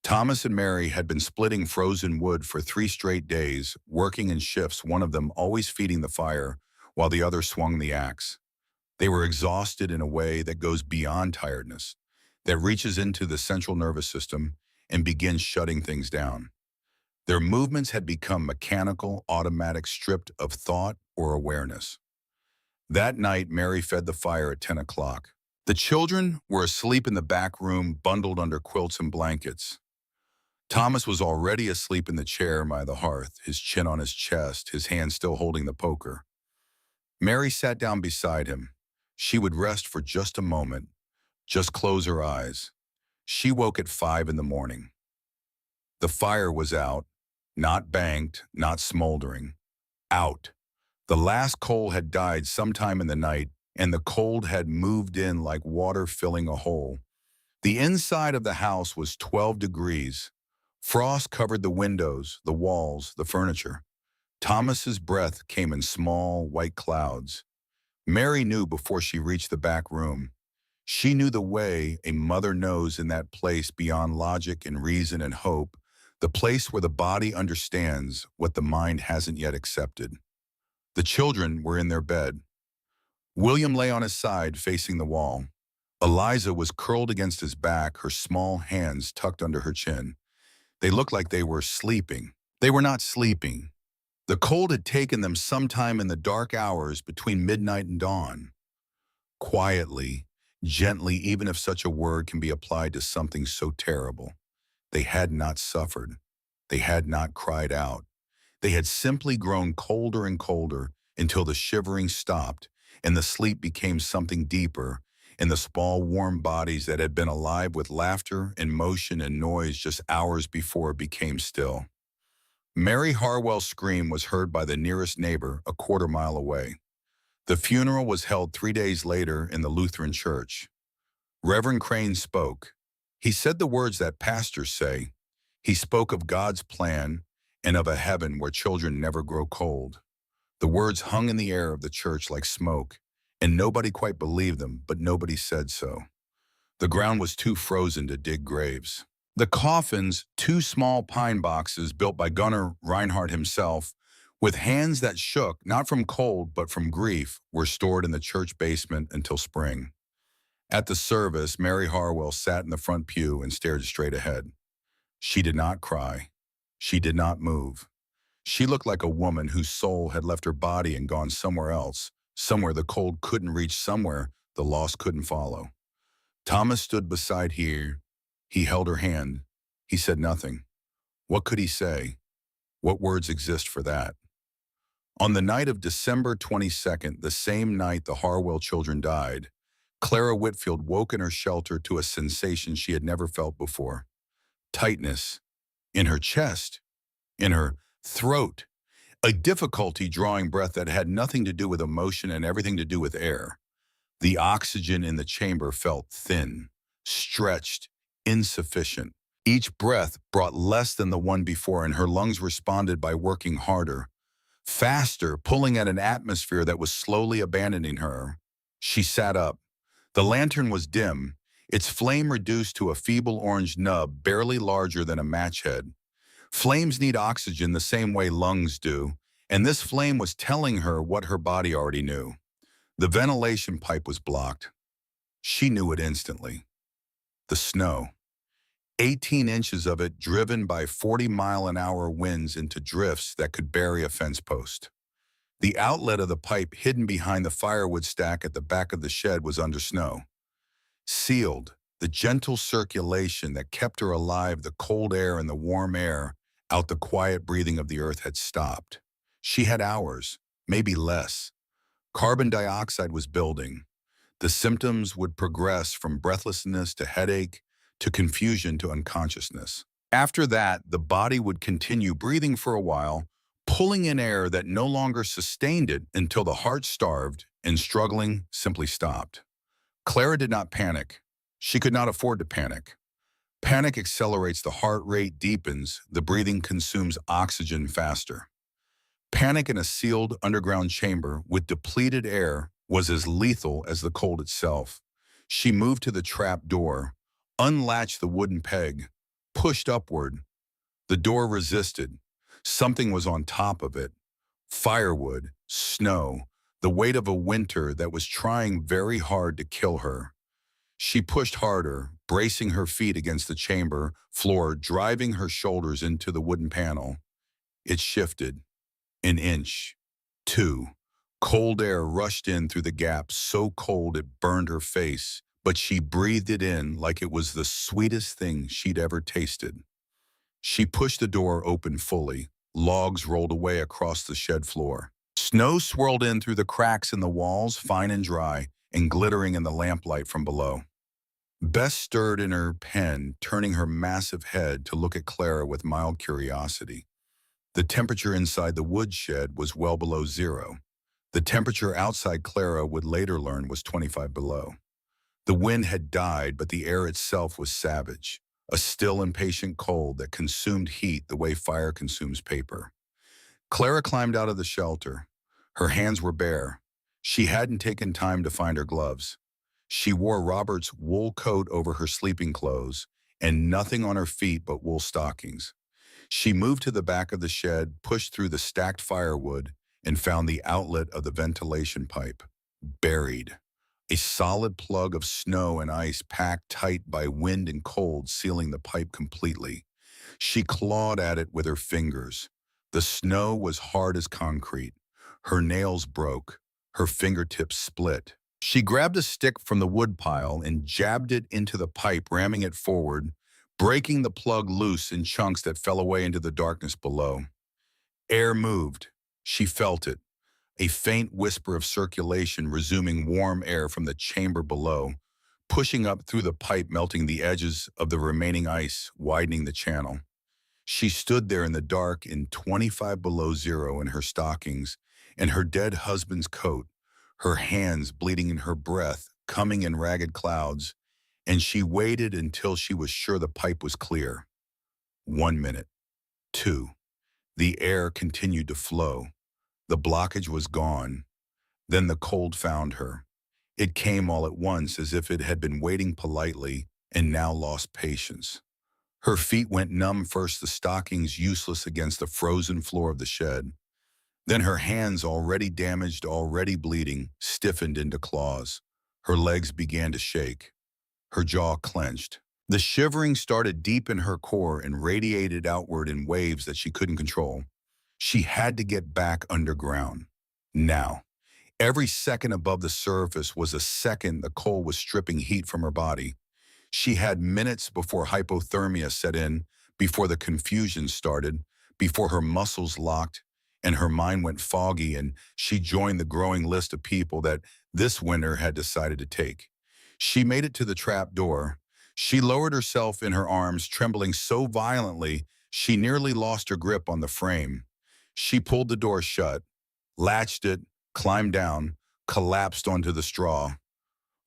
Thomas and Mary had been splitting frozen wood for 3 straight days, working in shifts, one of them always feeding the fire while the other swung the axe. They were exhausted in a way that goes beyond tiredness, that reaches into the central nervous system and begins shutting things down. Their movements had become mechanical, automatic, stripped of thought or awareness. That night, Mary fed the fire at 10 o'clock. The children were asleep in the back room, bundled under quilts and blankets. Thomas was already asleep in the chair by the hearth, his chin on his chest, his hand still holding the poker. Mary sat down beside him. She would rest for just a moment, just close her eyes. She woke at 5 in the morning. The fire was out, not banked, not smoldering. Out. The last coal had died sometime in the night, and the cold had moved in like water filling a hole. The inside of the house was 12 degrees. Frost covered the windows, the walls, the furniture. Thomas's breath came in small, white clouds. Mary knew before she reached the back room. She knew the way a mother knows in that place beyond logic and reason and hope, the place where the body understands what the mind hasn't yet accepted. The children were in their bed. William lay on his side, facing the wall. Eliza was curled against his back, her small hands tucked under her chin. They looked like they were sleeping. They were not sleeping. The cold had taken them sometime in the dark hours between midnight and dawn. Quietly, gently, even if such a word can be applied to something so terrible. They had not suffered. They had not cried out. They had simply grown colder and colder until the shivering stopped and the sleep became something deeper, and the small, warm bodies that had been alive with laughter and motion and noise just hours before became still. Mary Harwell's scream was heard by the nearest neighbor a quarter-mile away. The funeral was held 3 days later in the Lutheran church. Reverend Crane spoke. He said the words that pastors say. He spoke of God's plan and of a heaven where children never grow cold. The words hung in the air of the church like smoke, and nobody quite believed them, but nobody said so. The ground was too frozen to dig graves. The coffins, 2 small pine boxes built by Gunnar Reinhardt himself, with hands that shook, not from cold but from grief, were stored in the church basement until spring. At the service, Mary Harwell sat in the front pew and stared straight ahead. She did not cry. She did not move. She looked like a woman whose soul had left her body and gone somewhere else, somewhere the cold couldn't reach, somewhere the loss couldn't follow. Thomas stood beside her. He held her hand. He said nothing. What could he say? What words exist for that? On the night of December 22nd, the same night the Harwell children died, Clara Whitfield woke in her shelter to a sensation she had never felt before. Tightness in her chest, in her throat, A difficulty drawing breath that had nothing to do with emotion and everything to do with air. The oxygen in the chamber felt thin, stretched, insufficient. Each breath brought less than the one before, and her lungs responded by working harder, faster, pulling at an atmosphere that was slowly abandoning her. She sat up. The lantern was dim, its flame reduced to a feeble orange nub barely larger than a match head. Flames need oxygen the same way lungs do, and this flame was telling her what her body already knew. The ventilation pipe was blocked. She knew it instantly. The snow. 18 inches of it driven by 40-mile-an-hour winds into drifts that could bury a fence post. The outlet of the pipe hidden behind the firewood stack at the back of the shed was under snow. Sealed, the gentle circulation that kept her alive, the cold air and the warm air, out the quiet breathing of the earth had stopped. She had hours, maybe less. Carbon dioxide was building. The symptoms would progress from breathlessness to headache, to confusion to unconsciousness. After that, the body would continue breathing for a while, pulling in air that no longer sustained it until the heart starved and struggling simply stopped. Clara did not panic. She could not afford to panic. Panic accelerates the heart rate, deepens, the breathing consumes oxygen faster. Panic in a sealed underground chamber with depleted air was as lethal as the cold itself. She moved to the trap door, unlatched the wooden peg, pushed upward. The door resisted. Something was on top of it. Firewood, snow, the weight of a winter that was trying very hard to kill her. She pushed harder, bracing her feet against the chamber floor, driving her shoulders into the wooden panel. It shifted. An inch. Two. Cold air rushed in through the gap, so cold it burned her face, but she breathed it in like it was the sweetest thing she'd ever tasted. She pushed the door open fully. Logs rolled away across the shed floor. Snow swirled in through the cracks in the walls, fine and dry, and glittering in the lamplight from below. Bess stirred in her pen, turning her massive head to look at Clara with mild curiosity. The temperature inside the woodshed was well below zero. The temperature outside Clara would later learn was 25 below. The wind had died, but the air itself was savage, a still impatient cold that consumed heat the way fire consumes paper. Clara climbed out of the shelter. Her hands were bare. She hadn't taken time to find her gloves. She wore Robert's wool coat over her sleeping clothes and nothing on her feet but wool stockings. She moved to the back of the shed, pushed through the stacked firewood, and found the outlet of the ventilation pipe. Buried. A solid plug of snow and ice packed tight by wind and cold, sealing the pipe completely. She clawed at it with her fingers. The snow was hard as concrete. Her nails broke. Her fingertips split. She grabbed a stick from the woodpile and jabbed it into the pipe, ramming it forward, breaking the plug loose in chunks that fell away into the darkness below. Air moved. She felt it. A faint whisper of circulation resuming warm air from the chamber below, pushing up through the pipe, melting the edges of the remaining ice, widening the channel. She stood there in the dark in 25 below zero in her stockings and her dead husband's coat, her hands bleeding in her breath, coming in ragged clouds, and she waited until she was sure the pipe was clear. 1 minute. 2. The air continued to flow. The blockage was gone. Then the cold found her. It came all at once, as if it had been waiting politely and now lost patience. Her feet went numb, first the stockings useless against the frozen floor of the shed. Then her hands, already damaged, already bleeding, stiffened into claws. Her legs began to shake. Her jaw clenched. The shivering started deep in her core and radiated outward in waves that she couldn't control. She had to get back underground. Now. Every second above the surface was a second the cold was stripping heat from her body. She had minutes before hypothermia set in, before the confusion started, before her muscles locked and her mind went foggy, and she joined the growing list of people that this winter had decided to take. She made it to the trap door. She lowered herself in her arms, trembling so violently she nearly lost her grip on the frame. She pulled the door shut, latched it, climbed down, collapsed onto the straw.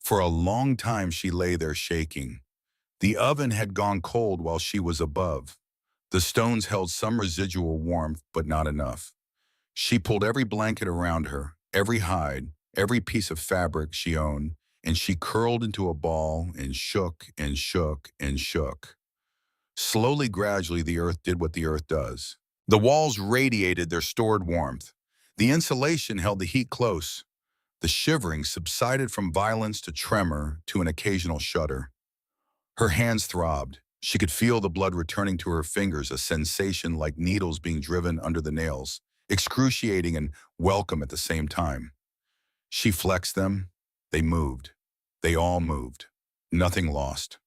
For a long time she lay there shaking. The oven had gone cold while she was above. The stones held some residual warmth, but not enough. She pulled every blanket around her, every hide, every piece of fabric she owned, and she curled into a ball and shook and shook and shook. Slowly, gradually, the earth did what the earth does. The walls radiated their stored warmth. The insulation held the heat close. The shivering subsided from violence to tremor to an occasional shudder. Her hands throbbed. She could feel the blood returning to her fingers, a sensation like needles being driven under the nails, excruciating and welcome at the same time. She flexed them. They moved. They all moved. Nothing lost.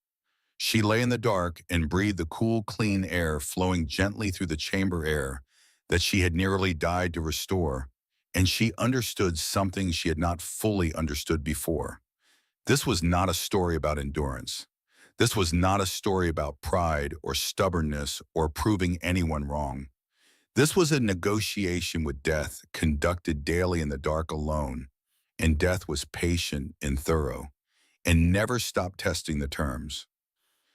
She lay in the dark and breathed the cool, clean air flowing gently through the chamber air that she had nearly died to restore, and she understood something she had not fully understood before. This was not a story about endurance. This was not a story about pride or stubbornness or proving anyone wrong. This was a negotiation with death conducted daily in the dark alone, and death was patient and thorough and never stopped testing the terms.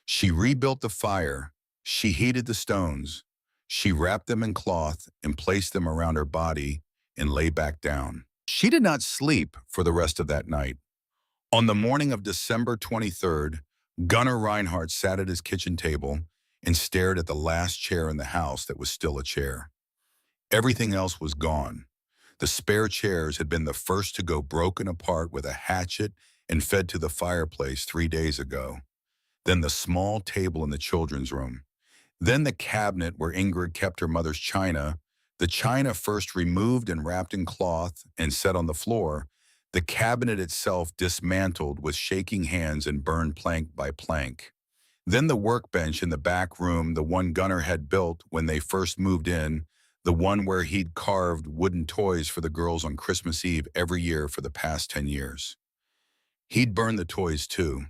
She rebuilt the fire, she heated the stones, she wrapped them in cloth and placed them around her body and lay back down. She did not sleep for the rest of that night. On the morning of December 23rd, Gunnar Reinhardt sat at his kitchen table and stared at the last chair in the house that was still a chair. Everything else was gone. The spare chairs had been the first to go broken apart with a hatchet and fed to the fireplace 3 days ago. Then the small table in the children's room. Then the cabinet where Ingrid kept her mother's china. The china first removed and wrapped in cloth and set on the floor. The cabinet itself dismantled with shaking hands and burned plank by plank. Then the workbench in the back room, the one Gunnar had built when they first moved in, the one where he'd carved wooden toys for the girls on Christmas Eve every year for the past 10 years. He'd burned the toys too.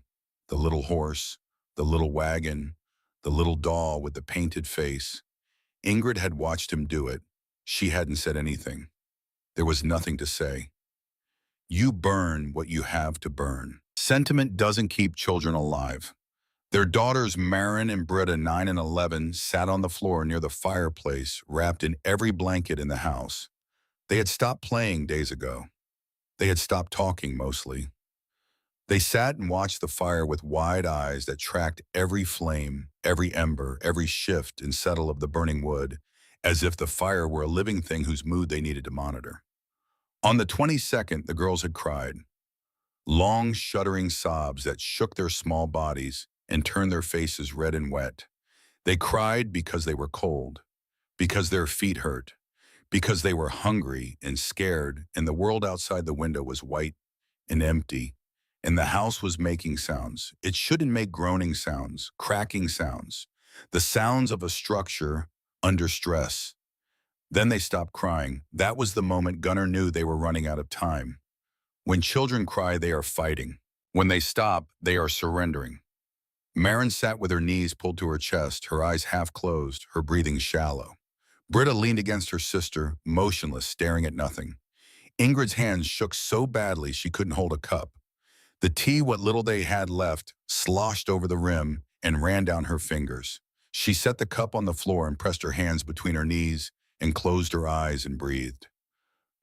The little horse, the little wagon, the little doll with the painted face. Ingrid had watched him do it. She hadn't said anything. There was nothing to say. You burn what you have to burn. Sentiment doesn't keep children alive. Their daughters, Marin and Britta, 9 and 11, sat on the floor near the fireplace, wrapped in every blanket in the house. They had stopped playing days ago. They had stopped talking, mostly. They sat and watched the fire with wide eyes that tracked every flame, every ember, every shift and settle of the burning wood, as if the fire were a living thing whose mood they needed to monitor. On the 22nd, the girls had cried. Long, shuddering sobs that shook their small bodies and turned their faces red and wet. They cried because they were cold, because their feet hurt, because they were hungry and scared, and the world outside the window was white and empty, and the house was making sounds. It shouldn't make groaning sounds, cracking sounds, the sounds of a structure under stress. Then they stopped crying. That was the moment Gunnar knew they were running out of time. When children cry, they are fighting. When they stop, they are surrendering. Marin sat with her knees pulled to her chest, her eyes half closed, her breathing shallow. Britta leaned against her sister, motionless, staring at nothing. Ingrid's hands shook so badly she couldn't hold a cup. The tea, what little they had left, sloshed over the rim and ran down her fingers. She set the cup on the floor and pressed her hands between her knees and closed her eyes and breathed.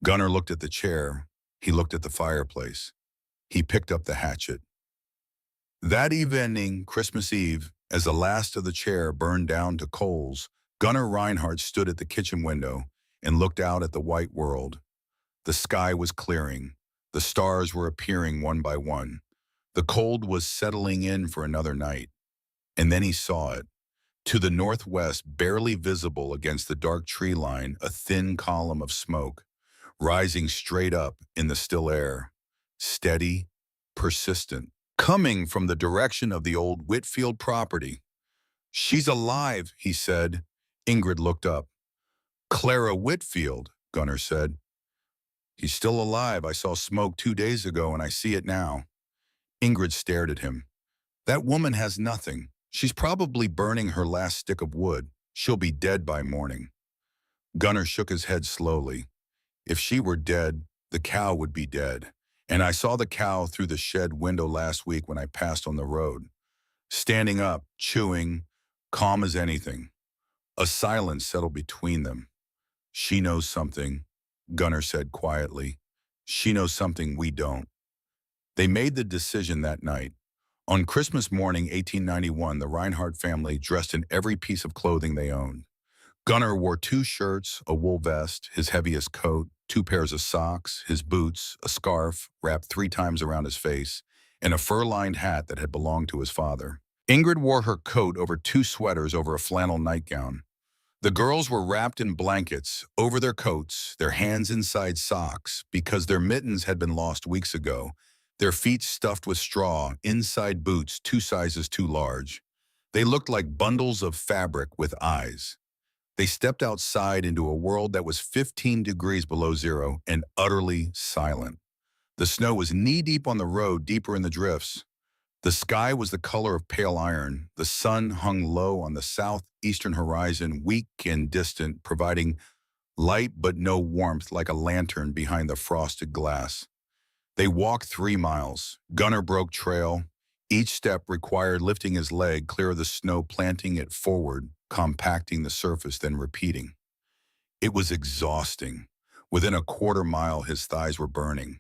Gunnar looked at the chair. He looked at the fireplace. He picked up the hatchet. That evening, Christmas Eve, as the last of the chair burned down to coals, Gunnar Reinhardt stood at the kitchen window and looked out at the white world. The sky was clearing. The stars were appearing one by one. The cold was settling in for another night. And then he saw it. To the northwest, barely visible against the dark tree line, a thin column of smoke, rising straight up in the still air, steady, persistent, coming from the direction of the old Whitfield property. She's alive, he said. Ingrid looked up. Clara Whitfield, Gunnar said. He's still alive. I saw smoke 2 days ago and I see it now. Ingrid stared at him. That woman has nothing. She's probably burning her last stick of wood. She'll be dead by morning. Gunnar shook his head slowly. If she were dead, the cow would be dead. And I saw the cow through the shed window last week when I passed on the road. Standing up, chewing, calm as anything. A silence settled between them. She knows something, Gunnar said quietly. She knows something we don't. They made the decision that night. On Christmas morning, 1891, the Reinhardt family dressed in every piece of clothing they owned. Gunnar wore 2 shirts, a wool vest, his heaviest coat, 2 pairs of socks, his boots, a scarf wrapped 3 times around his face, and a fur-lined hat that had belonged to his father. Ingrid wore her coat over 2 sweaters over a flannel nightgown. The girls were wrapped in blankets over their coats, their hands inside socks, because their mittens had been lost weeks ago, their feet stuffed with straw, inside boots 2 sizes too large. They looked like bundles of fabric with eyes. They stepped outside into a world that was 15 degrees below zero and utterly silent. The snow was knee-deep on the road, deeper in the drifts. The sky was the color of pale iron. The sun hung low on the southeastern horizon, weak and distant, providing light but no warmth like a lantern behind the frosted glass. They walked 3 miles. Gunnar broke trail. Each step required lifting his leg clear of the snow, planting it forward, compacting the surface, then repeating. It was exhausting. Within a quarter-mile, his thighs were burning.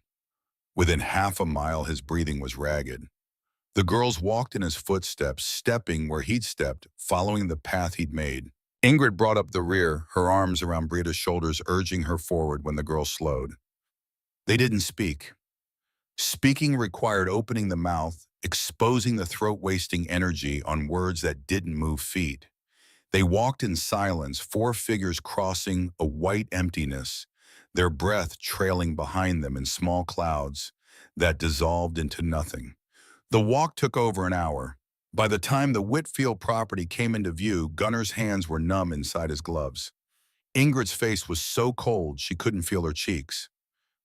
Within half a mile, his breathing was ragged. The girls walked in his footsteps, stepping where he'd stepped, following the path he'd made. Ingrid brought up the rear, her arms around Britta's shoulders, urging her forward when the girls slowed. They didn't speak. Speaking required opening the mouth, exposing the throat-wasting energy on words that didn't move feet. They walked in silence, 4 figures crossing a white emptiness, their breath trailing behind them in small clouds that dissolved into nothing. The walk took over an hour. By the time the Whitfield property came into view, Gunnar's hands were numb inside his gloves. Ingrid's face was so cold she couldn't feel her cheeks.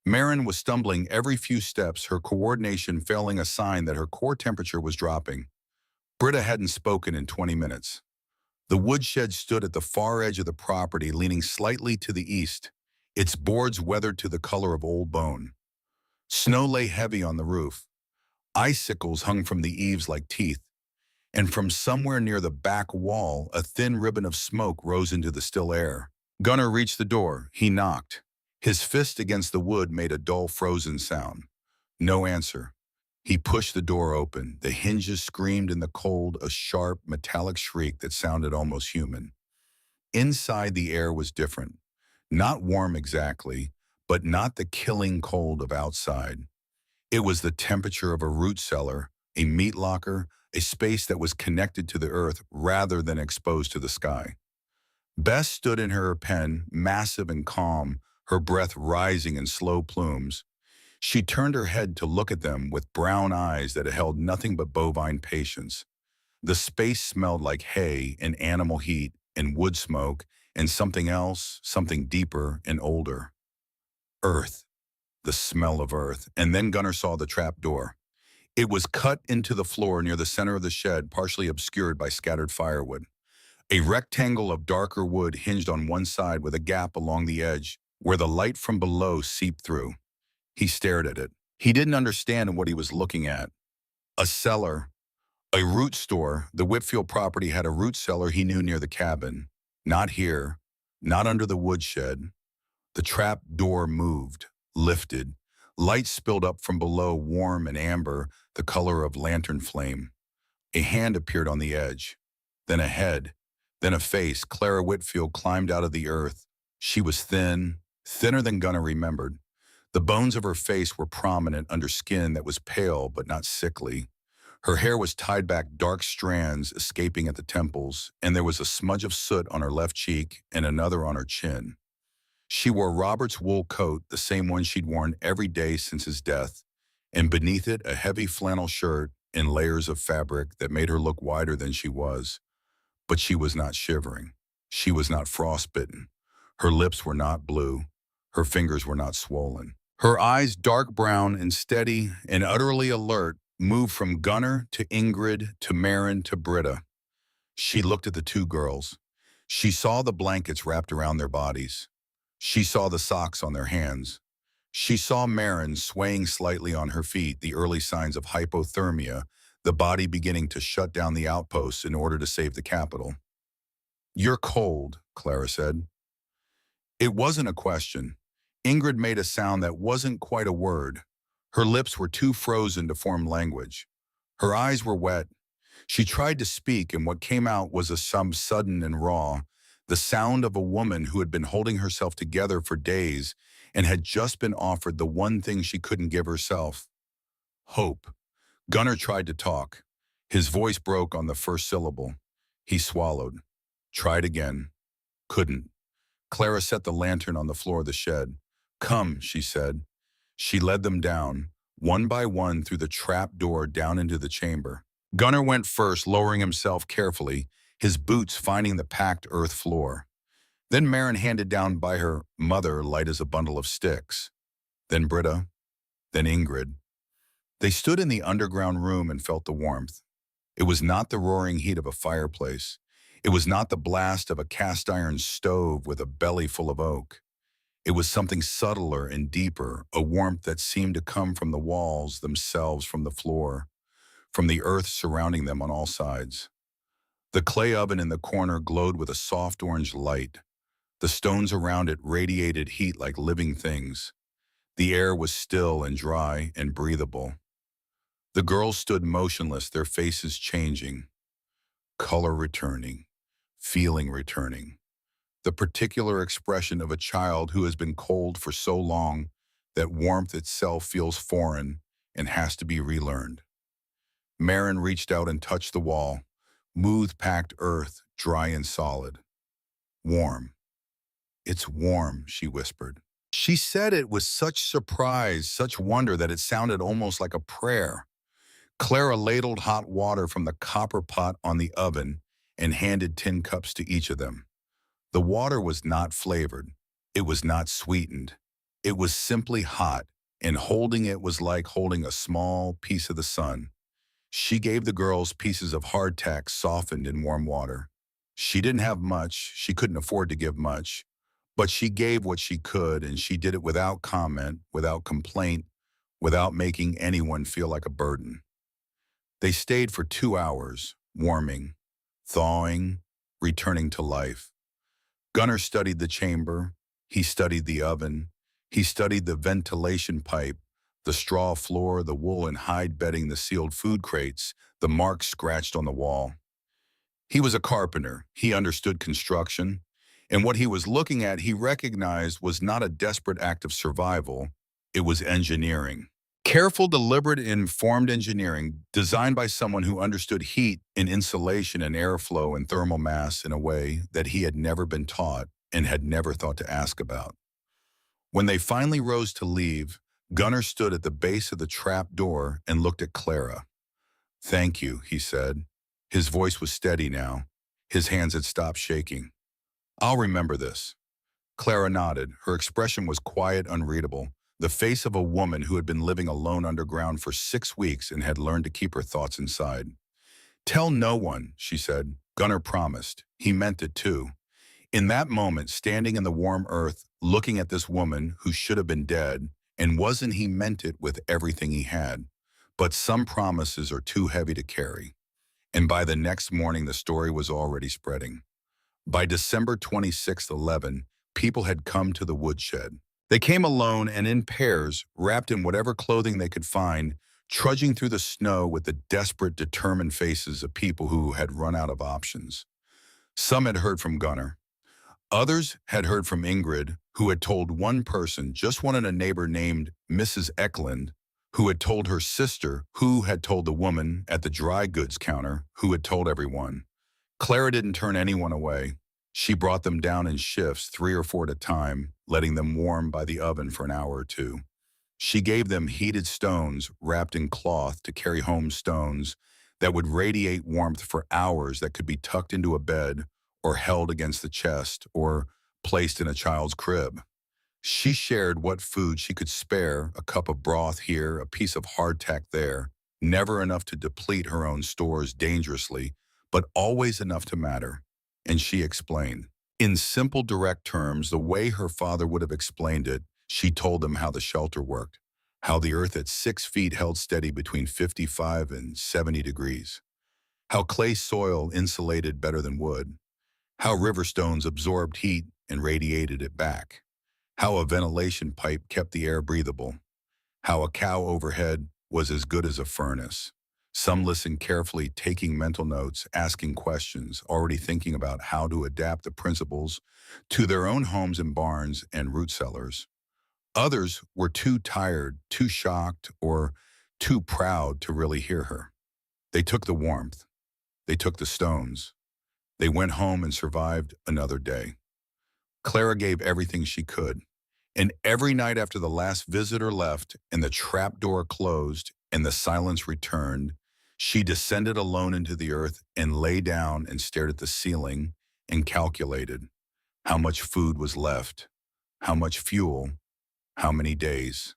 Maren was stumbling every few steps, her coordination failing, a sign that her core temperature was dropping. Britta hadn't spoken in 20 minutes. The woodshed stood at the far edge of the property, leaning slightly to the east, its boards weathered to the color of old bone. Snow lay heavy on the roof. Icicles hung from the eaves like teeth, and from somewhere near the back wall, a thin ribbon of smoke rose into the still air. Gunnar reached the door. He knocked. His fist against the wood made a dull, frozen sound. No answer. He pushed the door open. The hinges screamed in the cold, a sharp, metallic shriek that sounded almost human. Inside, the air was different. Not warm exactly, but not the killing cold of outside. It was the temperature of a root cellar, a meat locker, a space that was connected to the earth rather than exposed to the sky. Bess stood in her pen, massive and calm, her breath rising in slow plumes. She turned her head to look at them with brown eyes that held nothing but bovine patience. The space smelled like hay and animal heat and wood smoke and something else, something deeper and older. Earth. The smell of earth. And then Gunnar saw the trap door. It was cut into the floor near the center of the shed, partially obscured by scattered firewood. A rectangle of darker wood hinged on one side with a gap along the edge where the light from below seeped through. He stared at it. He didn't understand what he was looking at. A cellar. A root store. The Whitfield property had a root cellar he knew near the cabin. Not here. Not under the woodshed. The trap door moved, lifted. Light spilled up from below, warm and amber, the color of lantern flame. A hand appeared on the edge. Then a head. Then a face. Clara Whitfield climbed out of the earth. She was thin, thinner than Gunnar remembered. The bones of her face were prominent under skin that was pale but not sickly. Her hair was tied back, dark strands escaping at the temples, and there was a smudge of soot on her left cheek and another on her chin. She wore Robert's wool coat, the same one she'd worn every day since his death, and beneath it a heavy flannel shirt in layers of fabric that made her look wider than she was. But she was not shivering. She was not frostbitten. Her lips were not blue. Her fingers were not swollen. Her eyes, dark brown and steady and utterly alert, moved from Gunnar to Ingrid to Maren to Britta. She looked at the 2 girls. She saw the blankets wrapped around their bodies. She saw the socks on their hands. She saw Marin swaying slightly on her feet, the early signs of hypothermia, the body beginning to shut down the outposts in order to save the capital. "You're cold," Clara said. It wasn't a question. Ingrid made a sound that wasn't quite a word. Her lips were too frozen to form language. Her eyes were wet. She tried to speak, and what came out was some sudden and raw, the sound of a woman who had been holding herself together for days and had just been offered the one thing she couldn't give herself: hope. Gunnar tried to talk. His voice broke on the first syllable. He swallowed. Tried again. Couldn't. Clara set the lantern on the floor of the shed. "Come," she said. She led them down, one by one, through the trap door down into the chamber. Gunnar went first, lowering himself carefully, his boots finding the packed earth floor. Then Marin, handed down by her mother, light as a bundle of sticks. Then Britta. Then Ingrid. They stood in the underground room and felt the warmth. It was not the roaring heat of a fireplace. It was not the blast of a cast-iron stove with a belly full of oak. It was something subtler and deeper, a warmth that seemed to come from the walls themselves, from the floor, from the earth surrounding them on all sides. The clay oven in the corner glowed with a soft orange light. The stones around it radiated heat like living things. The air was still and dry and breathable. The girls stood motionless, their faces changing, color returning, feeling returning. The particular expression of a child who has been cold for so long that warmth itself feels foreign and has to be relearned. Marin reached out and touched the wall, smooth packed earth, dry and solid. "Warm. It's warm," she whispered. She said it with such surprise, such wonder, that it sounded almost like a prayer. Clara ladled hot water from the copper pot on the oven and handed tin cups to each of them. The water was not flavored. It was not sweetened. It was simply hot, and holding it was like holding a small piece of the sun. She gave the girls pieces of hardtack softened in warm water. She didn't have much, she couldn't afford to give much, but she gave what she could, and she did it without comment, without complaint, without making anyone feel like a burden. They stayed for 2 hours, warming, thawing, returning to life. Gunnar studied the chamber, he studied the oven, he studied the ventilation pipe, the straw floor, the wool and hide bedding, the sealed food crates, the marks scratched on the wall. He was a carpenter, he understood construction, and what he was looking at he recognized was not a desperate act of survival, it was engineering. Careful, deliberate, informed engineering designed by someone who understood heat and insulation and airflow and thermal mass in a way that he had never been taught and had never thought to ask about. When they finally rose to leave, Gunnar stood at the base of the trap door and looked at Clara. "Thank you," he said. His voice was steady now. His hands had stopped shaking. "I'll remember this." Clara nodded. Her expression was quiet, unreadable. The face of a woman who had been living alone underground for 6 weeks and had learned to keep her thoughts inside. "Tell no one," she said. Gunnar promised. He meant it too. In that moment, standing in the warm earth, looking at this woman who should have been dead, and wasn't he meant it with everything he had. But some promises are too heavy to carry. And by the next morning, the story was already spreading. By December 26, 11, people had come to the woodshed. They came alone and in pairs, wrapped in whatever clothing they could find, trudging through the snow with the desperate, determined faces of people who had run out of options. Some had heard from Gunnar. Others had heard from Ingrid, who had told one person, just one, in a neighbor named Mrs. Eklund, who had told her sister, who had told the woman at the dry goods counter, who had told everyone. Clara didn't turn anyone away. She brought them down in shifts, 3 or 4 at a time, letting them warm by the oven for an hour or two. She gave them heated stones wrapped in cloth to carry home, stones that would radiate warmth for hours, that could be tucked into a bed or held against the chest or placed in a child's crib. She shared what food she could spare, a cup of broth here, a piece of hardtack there, never enough to deplete her own stores dangerously, but always enough to matter. and she explained. In simple, direct terms, the way her father would have explained it, she told them how the shelter worked, how the earth at 6 feet held steady between 55 and 70 degrees, how clay soil insulated better than wood, how river stones absorbed heat and radiated it back, how a ventilation pipe kept the air breathable, how a cow overhead was as good as a furnace. Some listened carefully, taking mental notes, asking questions, already thinking about how to adapt the principles to their own homes and barns and root cellars. Others were too tired, too shocked, or too proud to really hear her. They took the warmth. They took the stones. They went home and survived another day. Clara gave everything she could. And every night after the last visitor left and the trap door closed and the silence returned, she descended alone into the earth and lay down and stared at the ceiling and calculated how much food was left, how much fuel, how many days.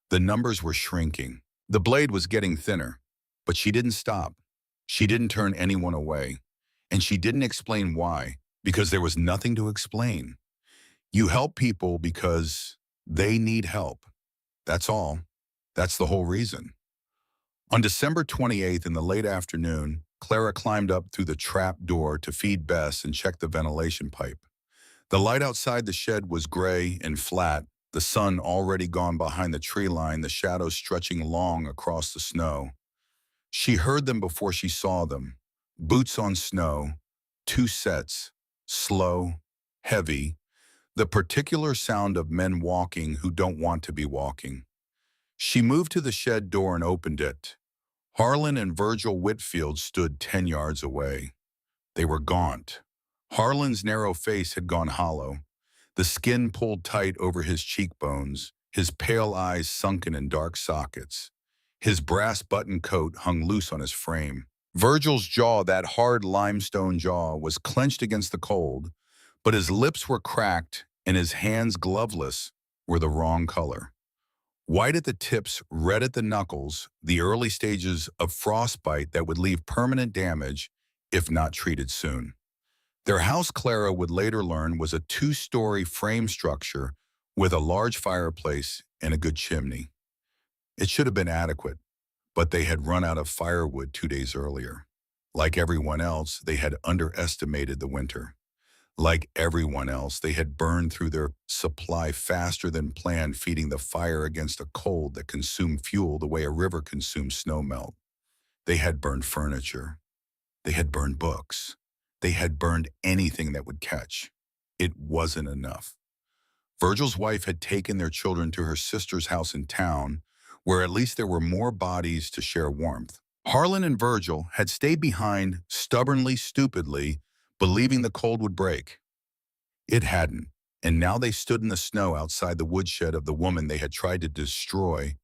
The numbers were shrinking. The blade was getting thinner, but she didn't stop. She didn't turn anyone away, and she didn't explain why, because there was nothing to explain. You help people because they need help. That's all. That's the whole reason. On December 28th in the late afternoon, Clara climbed up through the trap door to feed Bess and check the ventilation pipe. The light outside the shed was gray and flat, the sun already gone behind the tree line, the shadows stretching long across the snow. She heard them before she saw them. Boots on snow, 2 sets, slow, heavy, the particular sound of men walking who don't want to be walking. She moved to the shed door and opened it. Harlan and Virgil Whitfield stood 10 yards away. They were gaunt. Harlan's narrow face had gone hollow, the skin pulled tight over his cheekbones, his pale eyes sunken in dark sockets. His brass button coat hung loose on his frame. Virgil's jaw, that hard limestone jaw, was clenched against the cold, but his lips were cracked and his hands, gloveless, were the wrong color. White at the tips, red at the knuckles, the early stages of frostbite that would leave permanent damage if not treated soon. Their house, Clara would later learn, was a 2-story frame structure with a large fireplace and a good chimney. It should have been adequate, but they had run out of firewood 2 days earlier. Like everyone else, they had underestimated the winter. Like everyone else, they had burned through their supply faster than planned, feeding the fire against a cold that consumed fuel the way a river consumes snowmelt. They had burned furniture. They had burned books. They had burned anything that would catch. It wasn't enough. Virgil's wife had taken their children to her sister's house in town, where at least there were more bodies to share warmth. Harlan and Virgil had stayed behind, stubbornly, stupidly, believing the cold would break. It hadn't, and now they stood in the snow outside the woodshed of the woman they had tried to destroy,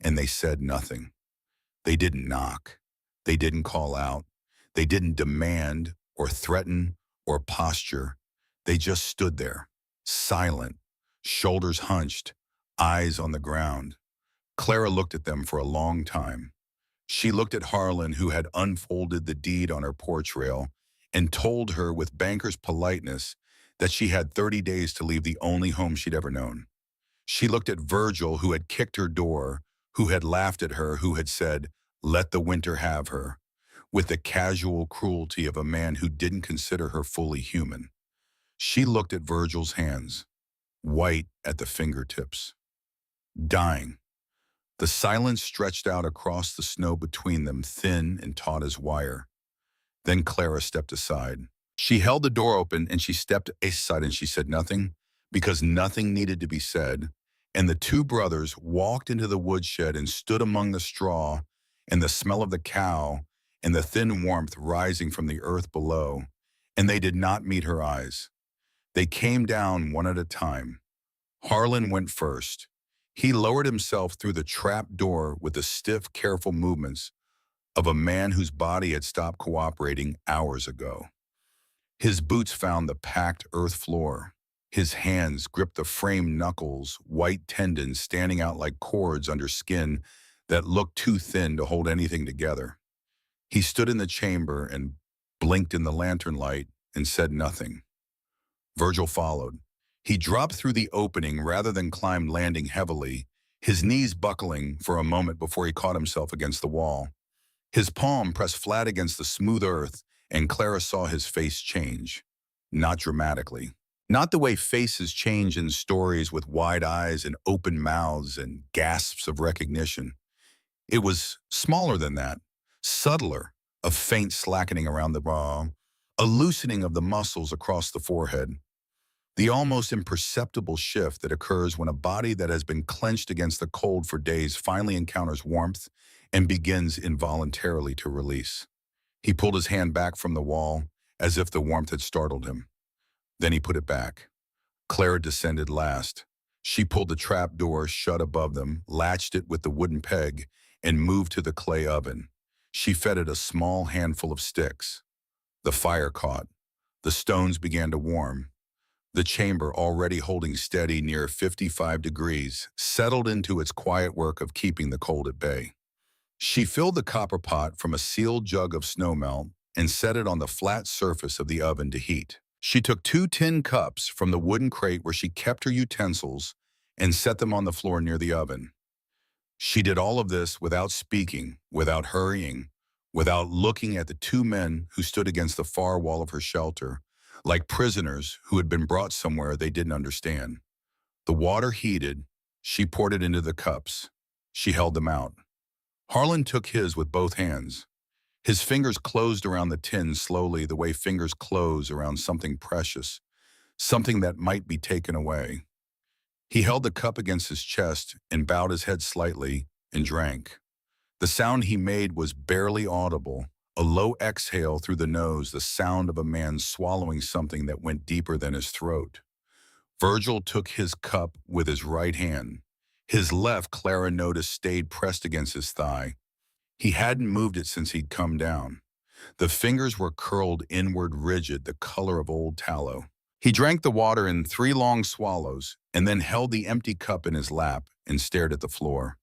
and they said nothing. They didn't knock. They didn't call out. They didn't demand or threaten or posture. They just stood there, silent, shoulders hunched, eyes on the ground. Clara looked at them for a long time. She looked at Harlan, who had unfolded the deed on her porch rail, and told her with banker's politeness that she had 30 days to leave the only home she'd ever known. She looked at Virgil, who had kicked her door, who had laughed at her, who had said, "Let the winter have her," with the casual cruelty of a man who didn't consider her fully human. She looked at Virgil's hands, white at the fingertips, dying. The silence stretched out across the snow between them, thin and taut as wire. Then Clara stepped aside. She held the door open and she stepped aside and she said nothing because nothing needed to be said. And the 2 brothers walked into the woodshed and stood among the straw and the smell of the cow and the thin warmth rising from the earth below. And they did not meet her eyes. They came down one at a time. Harlan went first. He lowered himself through the trap door with the stiff, careful movements of a man whose body had stopped cooperating hours ago. His boots found the packed earth floor. His hands gripped the frame knuckles, white tendons standing out like cords under skin that looked too thin to hold anything together. He stood in the chamber and blinked in the lantern light and said nothing. Virgil followed. He dropped through the opening rather than climbed, landing heavily, his knees buckling for a moment before he caught himself against the wall. His palm pressed flat against the smooth earth, and Clara saw his face change. Not dramatically. Not the way faces change in stories with wide eyes and open mouths and gasps of recognition. It was smaller than that, subtler, a faint slackening around the brow, a loosening of the muscles across the forehead. The almost imperceptible shift that occurs when a body that has been clenched against the cold for days finally encounters warmth and begins involuntarily to release. He pulled his hand back from the wall as if the warmth had startled him. Then he put it back. Clara descended last. She pulled the trap door shut above them, latched it with the wooden peg, and moved to the clay oven. She fed it a small handful of sticks. The fire caught. The stones began to warm. The chamber, already holding steady near 55 degrees, settled into its quiet work of keeping the cold at bay. She filled the copper pot from a sealed jug of snowmelt and set it on the flat surface of the oven to heat. She took 2 tin cups from the wooden crate where she kept her utensils and set them on the floor near the oven. She did all of this without speaking, without hurrying, without looking at the 2 men who stood against the far wall of her shelter, like prisoners who had been brought somewhere they didn't understand. The water heated. She poured it into the cups. She held them out. Harlan took his with both hands. His fingers closed around the tin slowly, the way fingers close around something precious, something that might be taken away. He held the cup against his chest and bowed his head slightly and drank. The sound he made was barely audible, a low exhale through the nose, the sound of a man swallowing something that went deeper than his throat. Virgil took his cup with his right hand. His left, Clara noticed, stayed pressed against his thigh. He hadn't moved it since he'd come down. The fingers were curled inward, rigid, the color of old tallow. He drank the water in 3 long swallows and then held the empty cup in his lap and stared at the floor.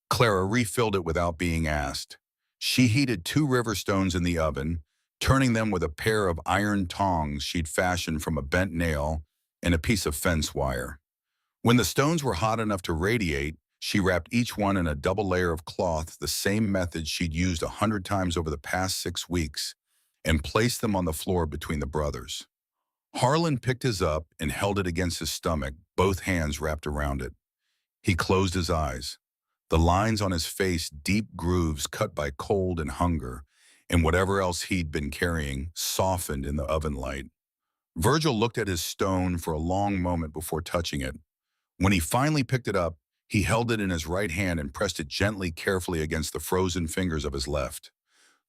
Clara refilled it without being asked. She heated 2 river stones in the oven, turning them with a pair of iron tongs she'd fashioned from a bent nail and a piece of fence wire. When the stones were hot enough to radiate, she wrapped each one in a double layer of cloth, the same method she'd used 100 times over the past 6 weeks, and placed them on the floor between the brothers. Harlan picked his up and held it against his stomach, both hands wrapped around it. He closed his eyes. The lines on his face, deep grooves cut by cold and hunger, and whatever else he'd been carrying, softened in the oven light. Virgil looked at his stone for a long moment before touching it. When he finally picked it up, he held it in his right hand and pressed it gently, carefully against the frozen fingers of his left.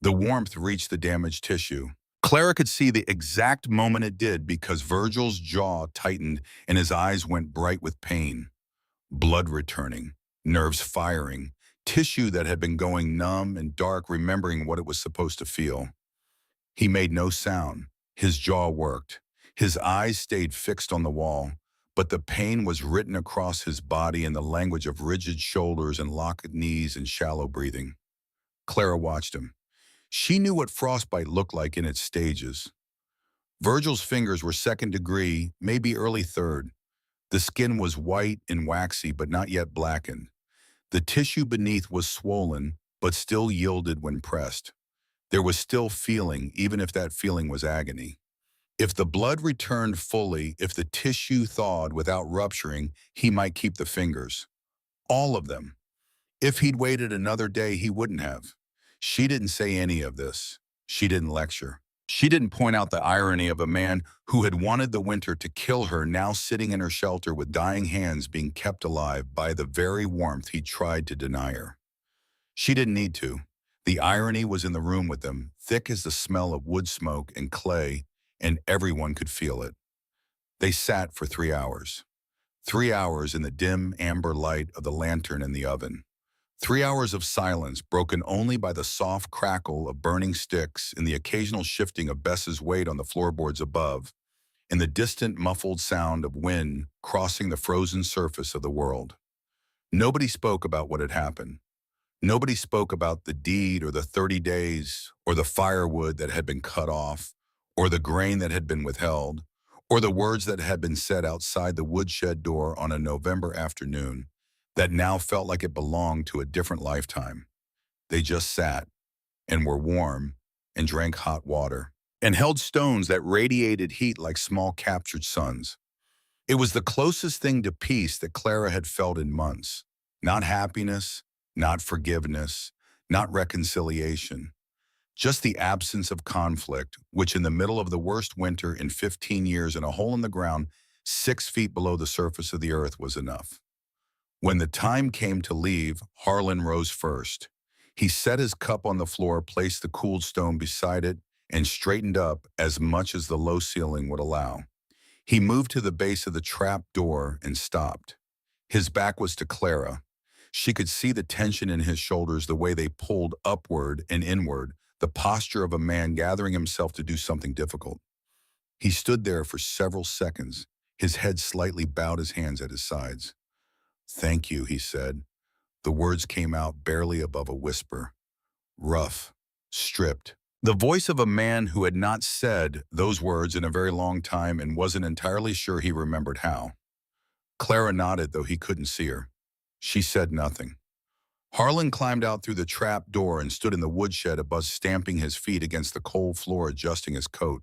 The warmth reached the damaged tissue. Clara could see the exact moment it did because Virgil's jaw tightened and his eyes went bright with pain. Blood returning, nerves firing, tissue that had been going numb and dark, remembering what it was supposed to feel. He made no sound. His jaw worked. His eyes stayed fixed on the wall, but the pain was written across his body in the language of rigid shoulders and locked knees and shallow breathing. Clara watched him. She knew what frostbite looked like in its stages. Virgil's fingers were 2nd degree, maybe early 3rd. The skin was white and waxy, but not yet blackened. The tissue beneath was swollen, but still yielded when pressed. There was still feeling, even if that feeling was agony. If the blood returned fully, if the tissue thawed without rupturing, he might keep the fingers. All of them. If he'd waited another day, he wouldn't have. She didn't say any of this. She didn't lecture. She didn't point out the irony of a man who had wanted the winter to kill her, now sitting in her shelter with dying hands being kept alive by the very warmth he tried to deny her. She didn't need to. The irony was in the room with them, thick as the smell of wood smoke and clay, and everyone could feel it. They sat for 3 hours. 3 hours in the dim amber light of the lantern in the oven. 3 hours of silence broken only by the soft crackle of burning sticks and the occasional shifting of Bess's weight on the floorboards above, and the distant muffled sound of wind crossing the frozen surface of the world. Nobody spoke about what had happened. Nobody spoke about the deed or the 30 days or the firewood that had been cut off or the grain that had been withheld, or the words that had been said outside the woodshed door on a November afternoon that now felt like it belonged to a different lifetime. They just sat and were warm and drank hot water and held stones that radiated heat like small captured suns. It was the closest thing to peace that Clara had felt in months. Not happiness, not forgiveness, not reconciliation, just the absence of conflict, which in the middle of the worst winter in 15 years in a hole in the ground 6 feet below the surface of the earth was enough. When the time came to leave, Harlan rose first. He set his cup on the floor, placed the cooled stone beside it, and straightened up as much as the low ceiling would allow. He moved to the base of the trap door and stopped. His back was to Clara. She could see the tension in his shoulders, the way they pulled upward and inward, the posture of a man gathering himself to do something difficult. He stood there for several seconds, his head slightly bowed, his hands at his sides. "Thank you," he said. The words came out barely above a whisper. Rough, stripped. The voice of a man who had not said those words in a very long time and wasn't entirely sure he remembered how. Clara nodded, though he couldn't see her. She said nothing. Harlan climbed out through the trap door and stood in the woodshed above, stamping his feet against the cold floor, adjusting his coat.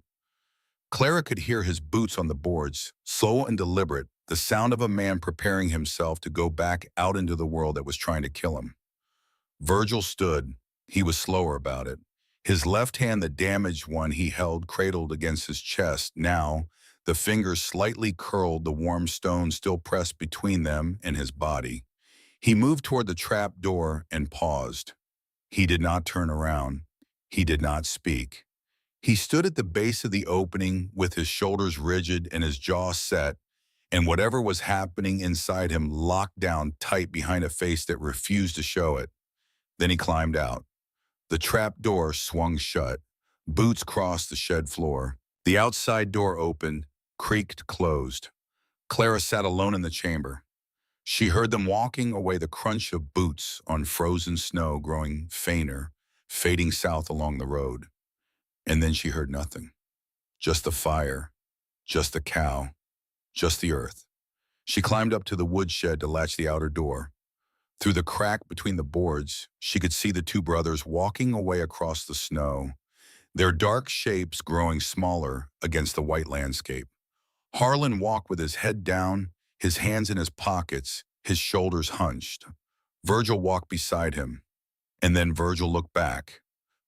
Clara could hear his boots on the boards, slow and deliberate, the sound of a man preparing himself to go back out into the world that was trying to kill him. Virgil stood. He was slower about it. His left hand, the damaged one he held cradled against his chest. Now, the fingers slightly curled, the warm stone still pressed between them and his body. He moved toward the trap door and paused. He did not turn around. He did not speak. He stood at the base of the opening with his shoulders rigid and his jaw set, and whatever was happening inside him locked down tight behind a face that refused to show it. Then he climbed out. The trap door swung shut. Boots crossed the shed floor. The outside door opened, creaked closed. Clara sat alone in the chamber. She heard them walking away, the crunch of boots on frozen snow growing fainter, fading south along the road. And then she heard nothing. Just the fire, just the cow, just the earth. She climbed up to the woodshed to latch the outer door. Through the crack between the boards, she could see the two brothers walking away across the snow, their dark shapes growing smaller against the white landscape. Harlan walked with his head down, his hands in his pockets, his shoulders hunched. Virgil walked beside him, and then Virgil looked back.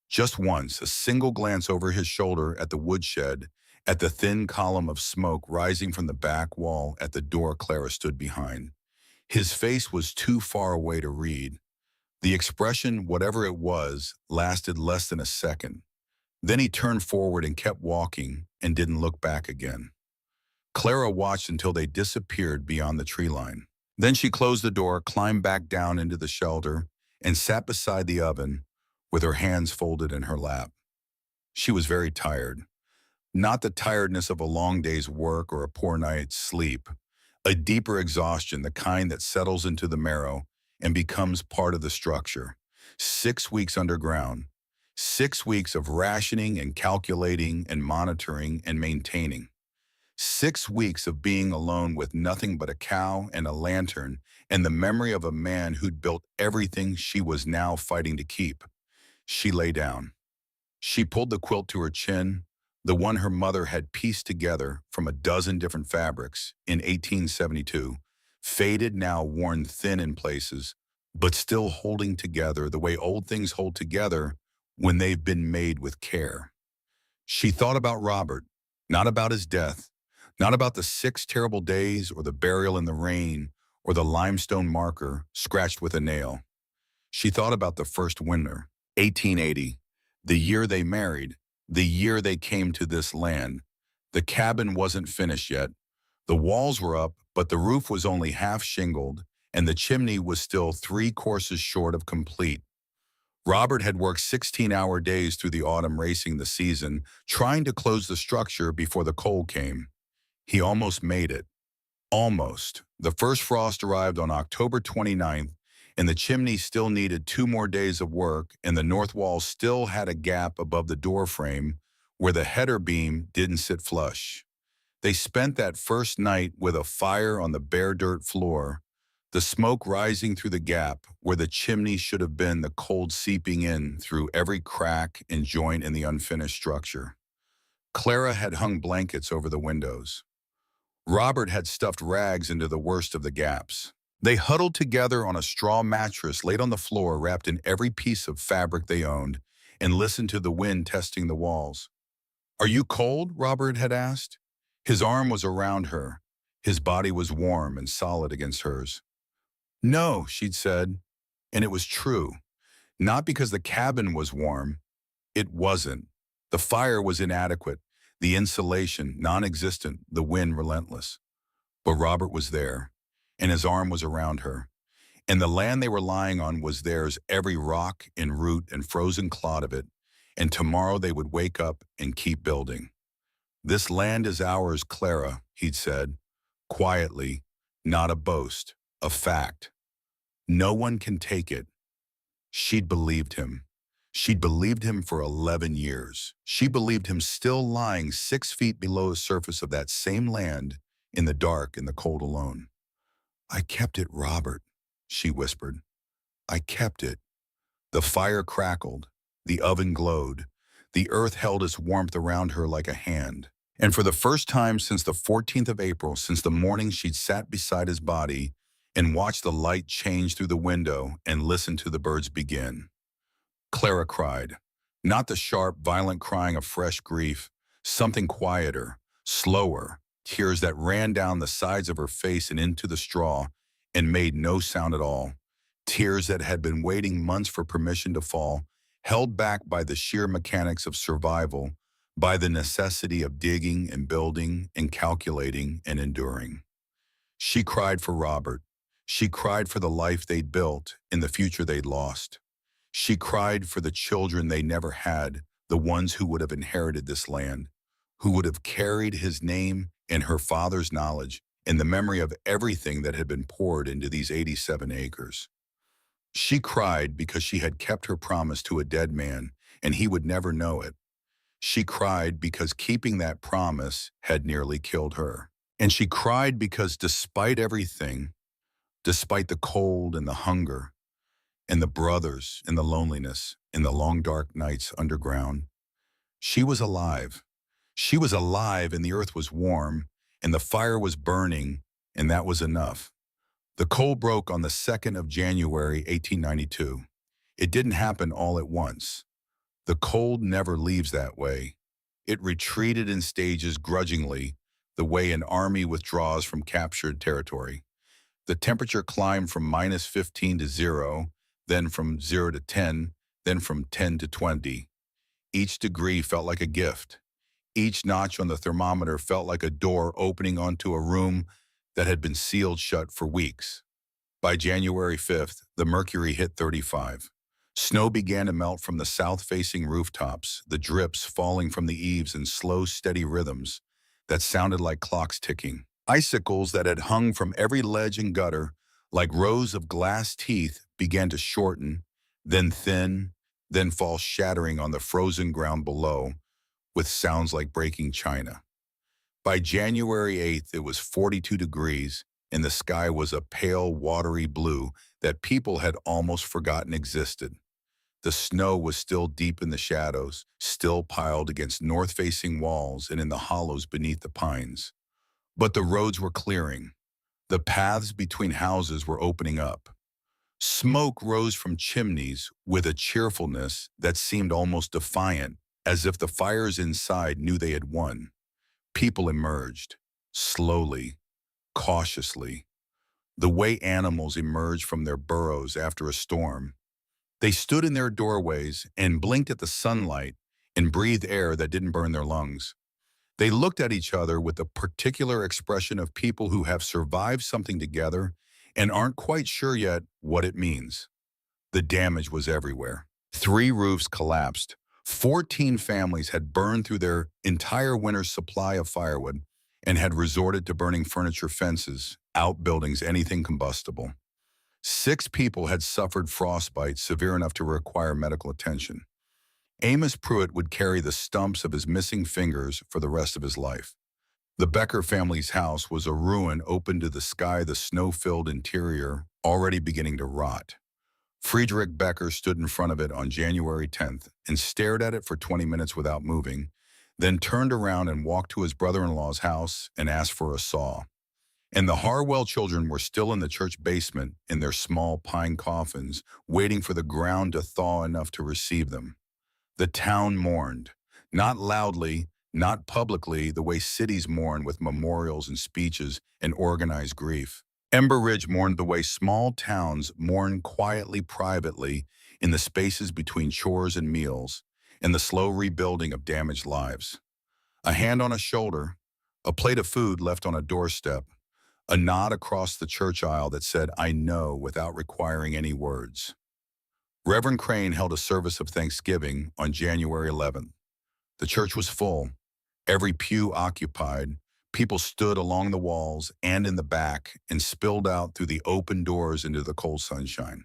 Just once, a single glance over his shoulder at the woodshed, at the thin column of smoke rising from the back wall at the door Clara stood behind. His face was too far away to read. The expression, whatever it was, lasted less than a second. Then he turned forward and kept walking and didn't look back again. Clara watched until they disappeared beyond the tree line. Then she closed the door, climbed back down into the shelter, and sat beside the oven with her hands folded in her lap. She was very tired. Not the tiredness of a long day's work or a poor night's sleep. A deeper exhaustion, the kind that settles into the marrow and becomes part of the structure. 6 weeks underground. 6 weeks of rationing and calculating and monitoring and maintaining. 6 weeks of being alone with nothing but a cow and a lantern and the memory of a man who'd built everything she was now fighting to keep. She lay down. She pulled the quilt to her chin, the one her mother had pieced together from a dozen different fabrics in 1872, faded now, worn thin in places, but still holding together the way old things hold together when they've been made with care. She thought about Robert, not about his death, not about the 6 terrible days or the burial in the rain or the limestone marker scratched with a nail. She thought about the first winter, 1880, the year they married, the year they came to this land. The cabin wasn't finished yet. The walls were up, but the roof was only half shingled, and the chimney was still 3 courses short of complete. Robert had worked 16-hour days through the autumn racing the season, trying to close the structure before the cold came. He almost made it. Almost. The first frost arrived on October 29th, and the chimney still needed 2 more days of work, and the north wall still had a gap above the door frame where the header beam didn't sit flush. They spent that first night with a fire on the bare dirt floor, the smoke rising through the gap where the chimney should have been, the cold seeping in through every crack and joint in the unfinished structure. Clara had hung blankets over the windows. Robert had stuffed rags into the worst of the gaps. They huddled together on a straw mattress laid on the floor, wrapped in every piece of fabric they owned, and listened to the wind testing the walls. "Are you cold?" Robert had asked. His arm was around her. His body was warm and solid against hers. "No," she'd said, and it was true. Not because the cabin was warm. It wasn't. The fire was inadequate, the insulation non-existent, the wind relentless. But Robert was there, and his arm was around her. And the land they were lying on was theirs, every rock and root and frozen clod of it. And tomorrow they would wake up and keep building. "This land is ours, Clara," he'd said, quietly, not a boast, a fact. "No one can take it." She'd believed him. She'd believed him for 11 years. She believed him still lying 6 feet below the surface of that same land, in the dark, in the cold alone. "I kept it, Robert," she whispered. "I kept it." The fire crackled. The oven glowed. The earth held its warmth around her like a hand. And for the first time since the 14th of April, since the morning she'd sat beside his body and watched the light change through the window and listened to the birds begin, Clara cried. Not the sharp, violent crying of fresh grief, something quieter, slower, tears that ran down the sides of her face and into the straw and made no sound at all. Tears that had been waiting months for permission to fall, held back by the sheer mechanics of survival, by the necessity of digging and building and calculating and enduring. She cried for Robert. She cried for the life they'd built and the future they'd lost. She cried for the children they never had, the ones who would have inherited this land, who would have carried his name and her father's knowledge and the memory of everything that had been poured into these 87 acres. She cried because she had kept her promise to a dead man, and he would never know it. She cried because keeping that promise had nearly killed her. And she cried because despite everything, despite the cold and the hunger, and the brothers and the loneliness and the long dark nights underground, she was alive. She was alive, and the earth was warm, and the fire was burning, and that was enough. The cold broke on the 2nd of January, 1892. It didn't happen all at once. The cold never leaves that way. It retreated in stages grudgingly, the way an army withdraws from captured territory. The temperature climbed from -15 to 0, then from 0 to 10, then from 10 to 20. Each degree felt like a gift. Each notch on the thermometer felt like a door opening onto a room that had been sealed shut for weeks. By January 5th, the mercury hit 35. Snow began to melt from the south-facing rooftops, the drips falling from the eaves in slow, steady rhythms that sounded like clocks ticking. Icicles that had hung from every ledge and gutter, like rows of glass teeth, began to shorten, then thin, then fall shattering on the frozen ground below, with sounds like breaking china. By January 8th, it was 42 degrees, and the sky was a pale, watery blue that people had almost forgotten existed. The snow was still deep in the shadows, still piled against north-facing walls and in the hollows beneath the pines. But the roads were clearing. The paths between houses were opening up. Smoke rose from chimneys with a cheerfulness that seemed almost defiant, as if the fires inside knew they had won. People emerged, slowly, cautiously, the way animals emerge from their burrows after a storm. They stood in their doorways and blinked at the sunlight and breathed air that didn't burn their lungs. They looked at each other with the particular expression of people who have survived something together and aren't quite sure yet what it means. The damage was everywhere. 3 roofs collapsed. 14 families had burned through their entire winter's supply of firewood and had resorted to burning furniture, fences, outbuildings, anything combustible. 6 people had suffered frostbite severe enough to require medical attention. Amos Pruitt would carry the stumps of his missing fingers for the rest of his life. The Becker family's house was a ruin open to the sky, the snow-filled interior already beginning to rot. Friedrich Becker stood in front of it on January 10th and stared at it for 20 minutes without moving, then turned around and walked to his brother-in-law's house and asked for a saw. And the Harwell children were still in the church basement in their small pine coffins, waiting for the ground to thaw enough to receive them. The town mourned, not loudly, not publicly, the way cities mourn with memorials and speeches and organized grief. Ember Ridge mourned the way small towns mourn quietly, privately, in the spaces between chores and meals, and the slow rebuilding of damaged lives. A hand on a shoulder, a plate of food left on a doorstep, a nod across the church aisle that said, "I know," without requiring any words. Reverend Crane held a service of thanksgiving on January 11th. The church was full, every pew occupied. People stood along the walls and in the back and spilled out through the open doors into the cold sunshine.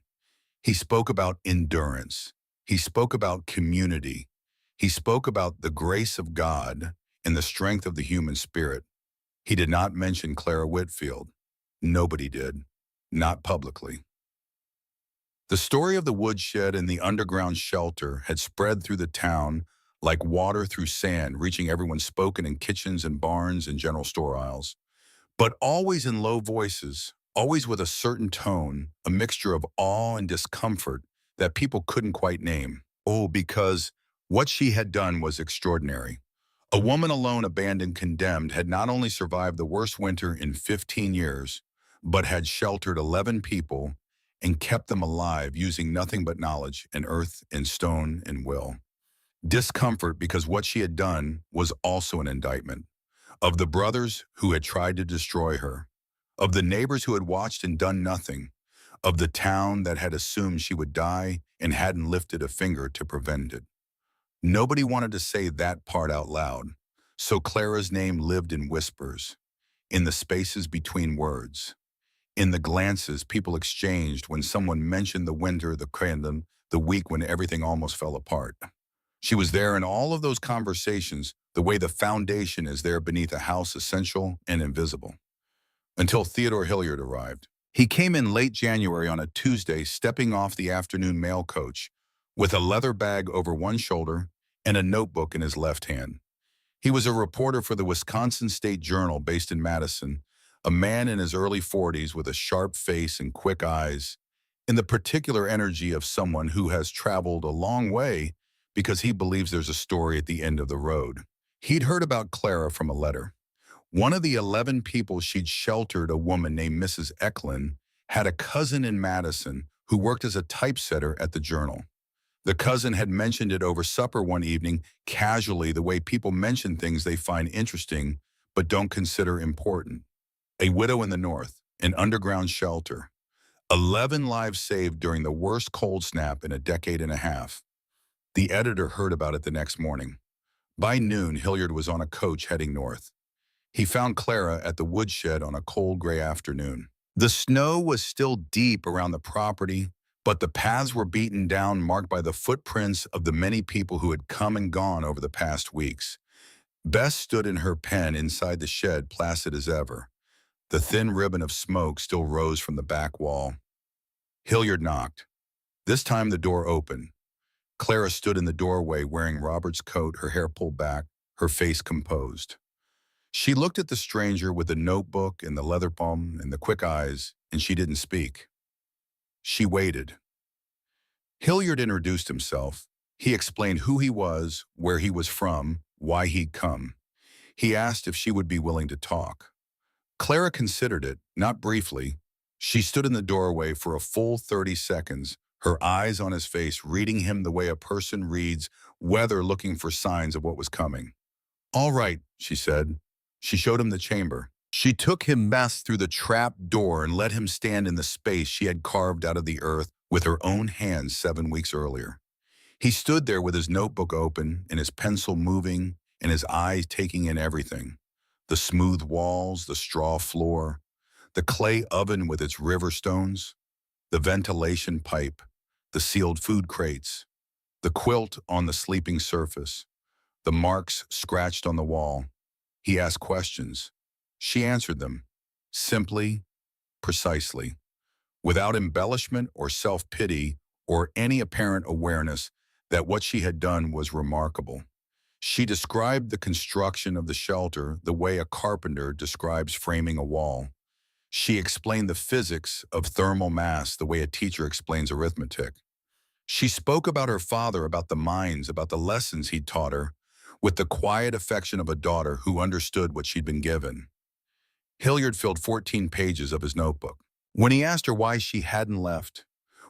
He spoke about endurance. He spoke about community. He spoke about the grace of God and the strength of the human spirit. He did not mention Clara Whitfield. Nobody did, not publicly. The story of the woodshed and the underground shelter had spread through the town like water through sand, reaching everyone spoken in kitchens and barns and general store aisles, but always in low voices, always with a certain tone, a mixture of awe and discomfort that people couldn't quite name. Oh, because what she had done was extraordinary. A woman alone, abandoned, condemned, had not only survived the worst winter in 15 years, but had sheltered 11 people and kept them alive using nothing but knowledge and earth and stone and will. Discomfort because what she had done was also an indictment of the brothers who had tried to destroy her, of the neighbors who had watched and done nothing, of the town that had assumed she would die and hadn't lifted a finger to prevent it. Nobody wanted to say that part out loud, so Clara's name lived in whispers, in the spaces between words, in the glances people exchanged when someone mentioned the winter, the random, the week when everything almost fell apart. She was there in all of those conversations, the way the foundation is there beneath a house, essential and invisible. Until Theodore Hilliard arrived. He came in late January on a Tuesday, stepping off the afternoon mail coach, with a leather bag over one shoulder and a notebook in his left hand. He was a reporter for the Wisconsin State Journal based in Madison, a man in his early 40s with a sharp face and quick eyes, in the particular energy of someone who has traveled a long way because he believes there's a story at the end of the road. He'd heard about Clara from a letter. One of the 11 people she'd sheltered, a woman named Mrs. Eklund, had a cousin in Madison who worked as a typesetter at the Journal. The cousin had mentioned it over supper one evening, casually, the way people mention things they find interesting but don't consider important. A widow in the North, an underground shelter. 11 lives saved during the worst cold snap in a decade and a half. The editor heard about it the next morning. By noon, Hilliard was on a coach heading north. He found Clara at the woodshed on a cold gray afternoon. The snow was still deep around the property, but the paths were beaten down, marked by the footprints of the many people who had come and gone over the past weeks. Bess stood in her pen inside the shed, placid as ever. The thin ribbon of smoke still rose from the back wall. Hilliard knocked. This time the door opened. Clara stood in the doorway wearing Robert's coat, her hair pulled back, her face composed. She looked at the stranger with the notebook and the leather palm and the quick eyes, and she didn't speak. She waited. Hilliard introduced himself. He explained who he was, where he was from, why he'd come. He asked if she would be willing to talk. Clara considered it, not briefly. She stood in the doorway for a full 30 seconds, her eyes on his face, reading him the way a person reads weather, looking for signs of what was coming. "All right," she said. She showed him the chamber. She took him past through the trap door and let him stand in the space she had carved out of the earth with her own hands 7 weeks earlier. He stood there with his notebook open and his pencil moving and his eyes taking in everything. The smooth walls, the straw floor, the clay oven with its river stones, the ventilation pipe, the sealed food crates, The quilt on the sleeping surface, the marks scratched on the wall. He asked questions. She answered them, simply, precisely, without embellishment or self-pity or any apparent awareness that what she had done was remarkable. She described the construction of the shelter the way a carpenter describes framing a wall. She explained the physics of thermal mass the way a teacher explains arithmetic. She spoke about her father, about the mines, about the lessons he'd taught her, with the quiet affection of a daughter who understood what she'd been given. Hilliard filled 14 pages of his notebook. When he asked her why she hadn't left,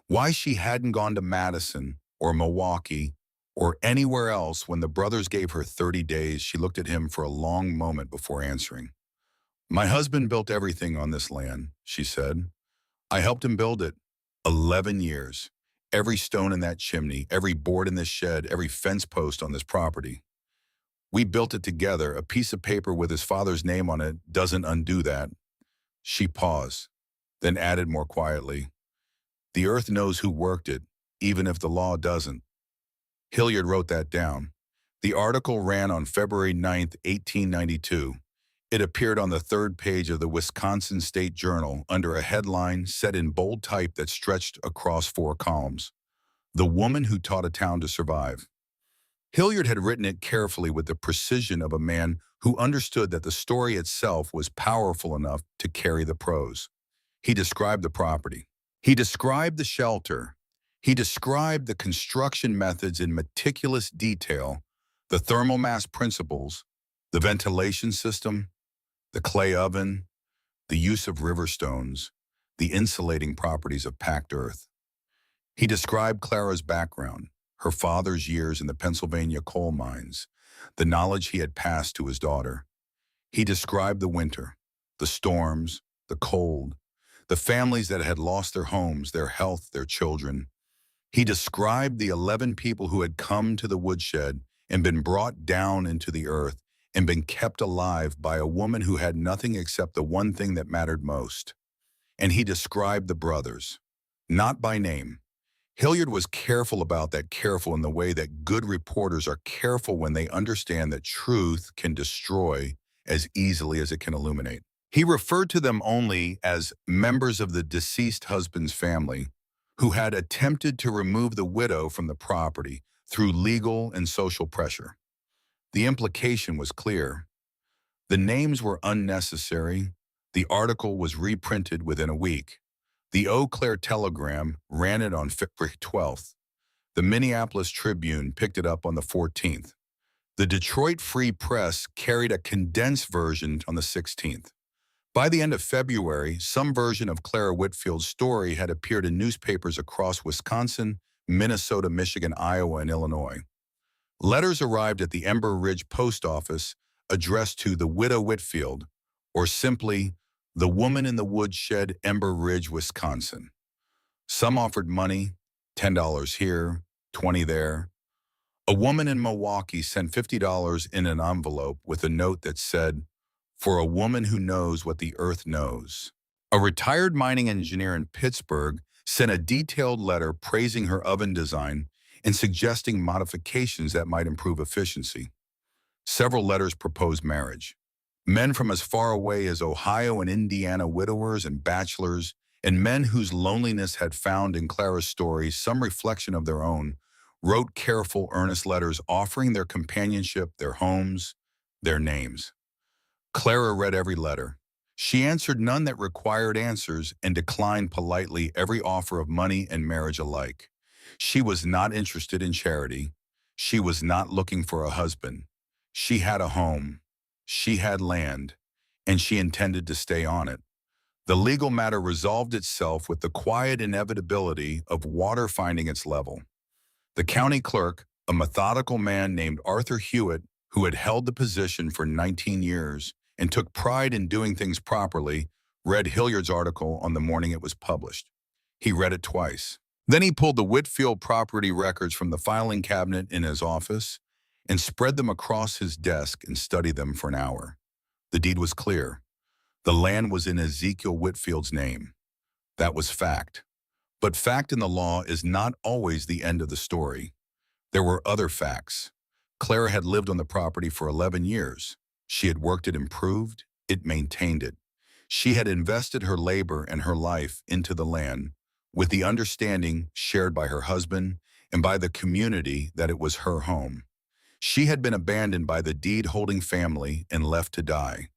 why she hadn't gone to Madison or Milwaukee or anywhere else when the brothers gave her 30 days, she looked at him for a long moment before answering. "My husband built everything on this land," she said. "I helped him build it. 11 years. Every stone in that chimney, every board in this shed, every fence post on this property. We built it together. A piece of paper with his father's name on it doesn't undo that." She paused, then added more quietly, "The earth knows who worked it, even if the law doesn't." Hilliard wrote that down. The article ran on February 9, 1892. It appeared on the third page of the Wisconsin State Journal under a headline set in bold type that stretched across 4 columns. "The Woman Who Taught a Town to Survive." Hilliard had written it carefully with the precision of a man who understood that the story itself was powerful enough to carry the prose. He described the property. He described the shelter. He described the construction methods in meticulous detail, the thermal mass principles, the ventilation system, the clay oven, the use of river stones, the insulating properties of packed earth. He described Clara's background, her father's years in the Pennsylvania coal mines, the knowledge he had passed to his daughter. He described the winter, the storms, the cold, the families that had lost their homes, their health, their children. He described the 11 people who had come to the woodshed and been brought down into the earth and been kept alive by a woman who had nothing except the one thing that mattered most. And he described the brothers, not by name. Hilliard was careful about that, careful in the way that good reporters are careful when they understand that truth can destroy as easily as it can illuminate. He referred to them only as members of the deceased husband's family who had attempted to remove the widow from the property through legal and social pressure. The implication was clear. The names were unnecessary. The article was reprinted within a week. The Eau Claire Telegram ran it on February 12th. The Minneapolis Tribune picked it up on the 14th. The Detroit Free Press carried a condensed version on the 16th. By the end of February, some version of Clara Whitfield's story had appeared in newspapers across Wisconsin, Minnesota, Michigan, Iowa, and Illinois. Letters arrived at the Ember Ridge post office addressed to the Widow Whitfield, or simply The Woman in the Woodshed, Ember Ridge, Wisconsin. Some offered money, $10 here, $20 there. A woman in Milwaukee sent $50 in an envelope with a note that said, "For a woman who knows what the earth knows." A retired mining engineer in Pittsburgh sent a detailed letter praising her oven design and suggesting modifications that might improve efficiency. Several letters proposed marriage. Men from as far away as Ohio and Indiana, widowers and bachelors, and men whose loneliness had found in Clara's story some reflection of their own, wrote careful, earnest letters offering their companionship, their homes, their names. Clara read every letter. She answered none that required answers and declined politely every offer of money and marriage alike. She was not interested in charity. She was not looking for a husband. She had a home. She had land, and she intended to stay on it. The legal matter resolved itself with the quiet inevitability of water finding its level. The county clerk, a methodical man named Arthur Hewitt, who had held the position for 19 years and took pride in doing things properly, read Hilliard's article on the morning it was published. He read it twice. Then he pulled the Whitfield property records from the filing cabinet in his office and spread them across his desk and studied them for an hour. The deed was clear. The land was in Ezekiel Whitfield's name. That was fact. But fact in the law is not always the end of the story. There were other facts. Clara had lived on the property for 11 years. She had worked it improved, it maintained it. She had invested her labor and her life into the land, with the understanding shared by her husband and by the community that it was her home. She had been abandoned by the deed-holding family and left to die.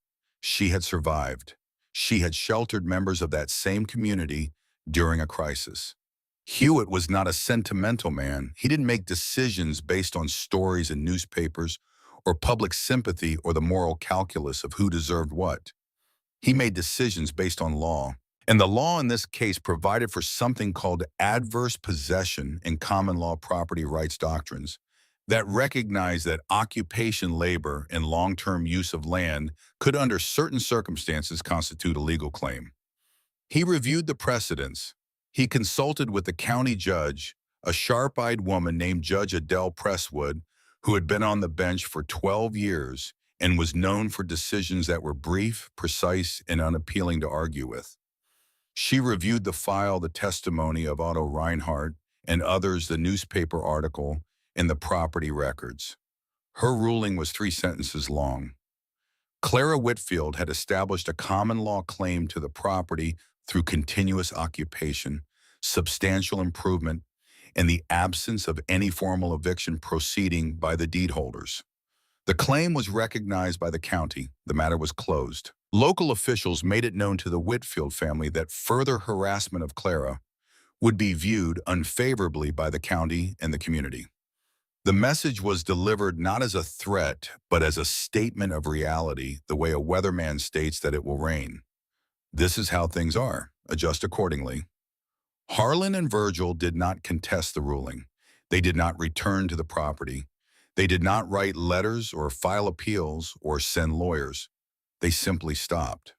She had survived. She had sheltered members of that same community during a crisis. Hewitt was not a sentimental man. He didn't make decisions based on stories in newspapers or public sympathy or the moral calculus of who deserved what. He made decisions based on law. And the law in this case provided for something called adverse possession in common law property rights doctrines that recognized that occupation labor and long-term use of land could under certain circumstances constitute a legal claim. He reviewed the precedents. He consulted with the county judge, a sharp-eyed woman named Judge Adele Presswood, who had been on the bench for 12 years and was known for decisions that were brief, precise, and unappealing to argue with. She reviewed the file, the testimony of Otto Reinhardt, and others, the newspaper article, and the property records. Her ruling was 3 sentences long. Clara Whitfield had established a common law claim to the property through continuous occupation, substantial improvement, and the absence of any formal eviction proceeding by the deed holders. The claim was recognized by the county. The matter was closed. Local officials made it known to the Whitfield family that further harassment of Clara would be viewed unfavorably by the county and the community. The message was delivered not as a threat, but as a statement of reality, the way a weatherman states that it will rain. This is how things are. Adjust accordingly. Harlan and Virgil did not contest the ruling. They did not return to the property. They did not write letters or file appeals or send lawyers. They simply stopped.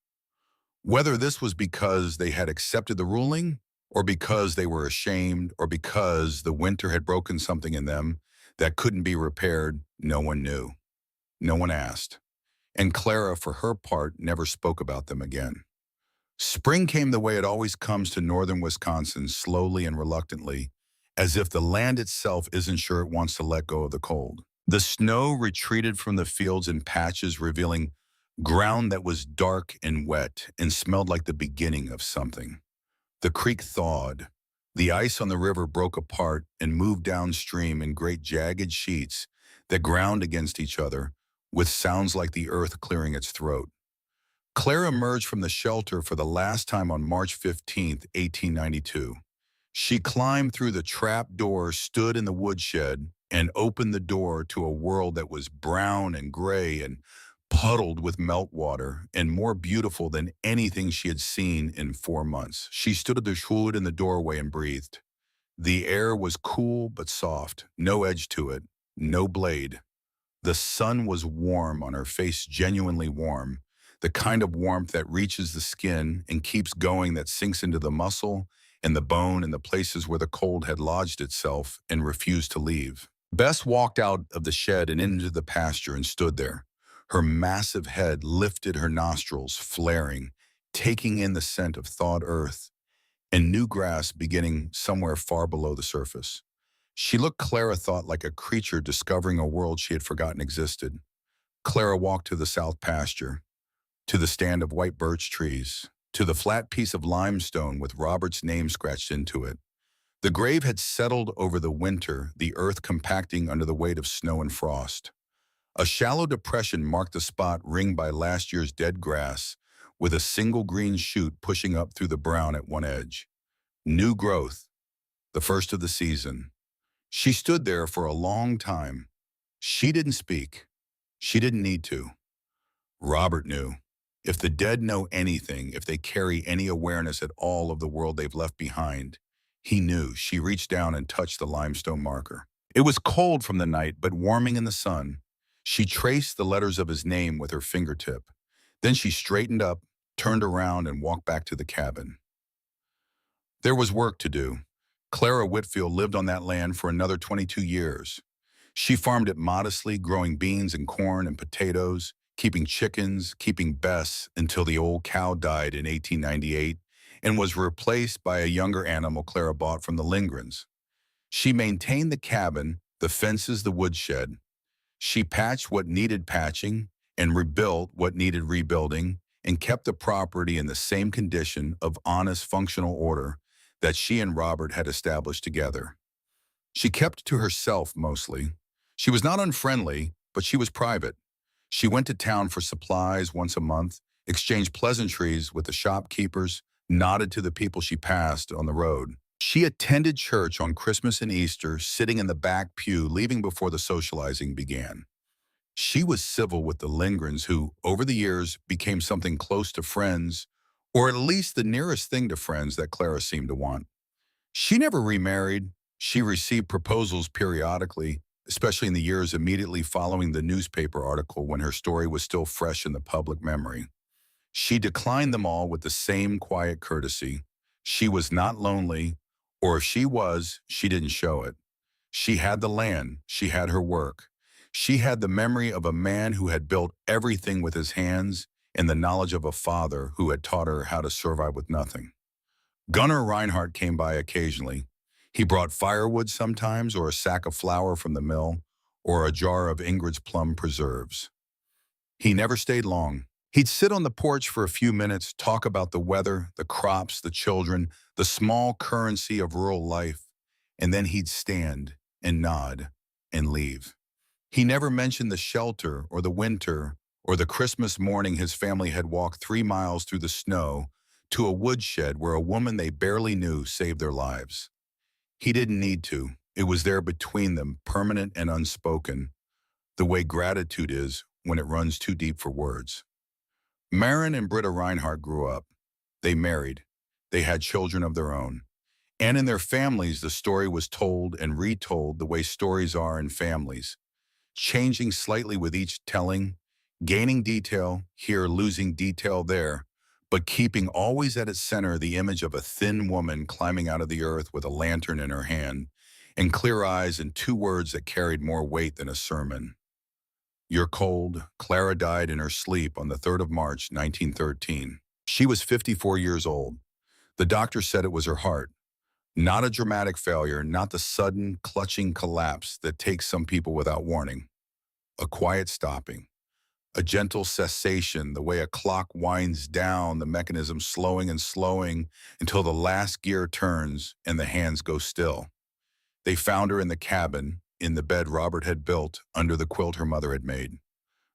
Whether this was because they had accepted the ruling, or because they were ashamed, or because the winter had broken something in them that couldn't be repaired, no one knew. No one asked. And Clara, for her part, never spoke about them again. Spring came the way it always comes to northern Wisconsin, slowly and reluctantly, as if the land itself isn't sure it wants to let go of the cold. The snow retreated from the fields in patches, revealing ground that was dark and wet and smelled like the beginning of something. The creek thawed. The ice on the river broke apart and moved downstream in great jagged sheets that ground against each other, with sounds like the earth clearing its throat. Clara emerged from the shelter for the last time on March 15, 1892. She climbed through the trap door, stood in the woodshed, and opened the door to a world that was brown and gray and puddled with meltwater and more beautiful than anything she had seen in 4 months. She stood at the hood in the doorway and breathed. The air was cool but soft, no edge to it, no blade. The sun was warm on her face, genuinely warm, the kind of warmth that reaches the skin and keeps going, that sinks into the muscle and the bone and the places where the cold had lodged itself and refused to leave. Bess walked out of the shed and into the pasture and stood there. Her massive head lifted, her nostrils flaring, taking in the scent of thawed earth and new grass beginning somewhere far below the surface. She looked, Clara thought, like a creature discovering a world she had forgotten existed. Clara walked to the south pasture, to the stand of white birch trees, to the flat piece of limestone with Robert's name scratched into it. The grave had settled over the winter, the earth compacting under the weight of snow and frost. A shallow depression marked the spot ringed by last year's dead grass, with a single green shoot pushing up through the brown at one edge. New growth, the first of the season. She stood there for a long time. She didn't speak. She didn't need to. Robert knew. If the dead know anything, if they carry any awareness at all of the world they've left behind, he knew. She reached down and touched the limestone marker. It was cold from the night, but warming in the sun. She traced the letters of his name with her fingertip. Then she straightened up, turned around, and walked back to the cabin. There was work to do. Clara Whitfield lived on that land for another 22 years. She farmed it modestly, growing beans and corn and potatoes, keeping chickens, keeping Bess, until the old cow died in 1898 and was replaced by a younger animal Clara bought from the Lindgrens. She maintained the cabin, the fences, the woodshed. She patched what needed patching and rebuilt what needed rebuilding and kept the property in the same condition of honest functional order that she and Robert had established together. She kept to herself mostly. She was not unfriendly, but she was private. She went to town for supplies once a month, exchanged pleasantries with the shopkeepers, nodded to the people she passed on the road. She attended church on Christmas and Easter, sitting in the back pew, leaving before the socializing began. She was civil with the Lingrens, who, over the years, became something close to friends, or at least the nearest thing to friends that Clara seemed to want. She never remarried. She received proposals periodically, especially in the years immediately following the newspaper article when her story was still fresh in the public memory. She declined them all with the same quiet courtesy. She was not lonely, or if she was, she didn't show it. She had the land, she had her work. She had the memory of a man who had built everything with his hands and the knowledge of a father who had taught her how to survive with nothing. Gunnar Reinhardt came by occasionally. He brought firewood sometimes, or a sack of flour from the mill, or a jar of Ingrid's plum preserves. He never stayed long. He'd sit on the porch for a few minutes, talk about the weather, the crops, the children, the small currency of rural life, and then he'd stand and nod and leave. He never mentioned the shelter or the winter or the Christmas morning his family had walked 3 miles through the snow to a woodshed where a woman they barely knew saved their lives. He didn't need to. It was there between them, permanent and unspoken, the way gratitude is when it runs too deep for words. Maren and Britta Reinhardt grew up. They married. They had children of their own. And in their families, the story was told and retold the way stories are in families, changing slightly with each telling, gaining detail here, losing detail there, but keeping always at its center the image of a thin woman climbing out of the earth with a lantern in her hand and clear eyes and 2 words that carried more weight than a sermon. You're cold. Clara died in her sleep on the 3rd of March, 1913. She was 54 years old. The doctor said it was her heart. Not a dramatic failure, not the sudden, clutching collapse that takes some people without warning. A quiet stopping. A gentle cessation, the way a clock winds down, the mechanism slowing and slowing until the last gear turns and the hands go still. They found her in the cabin, in the bed Robert had built under the quilt her mother had made.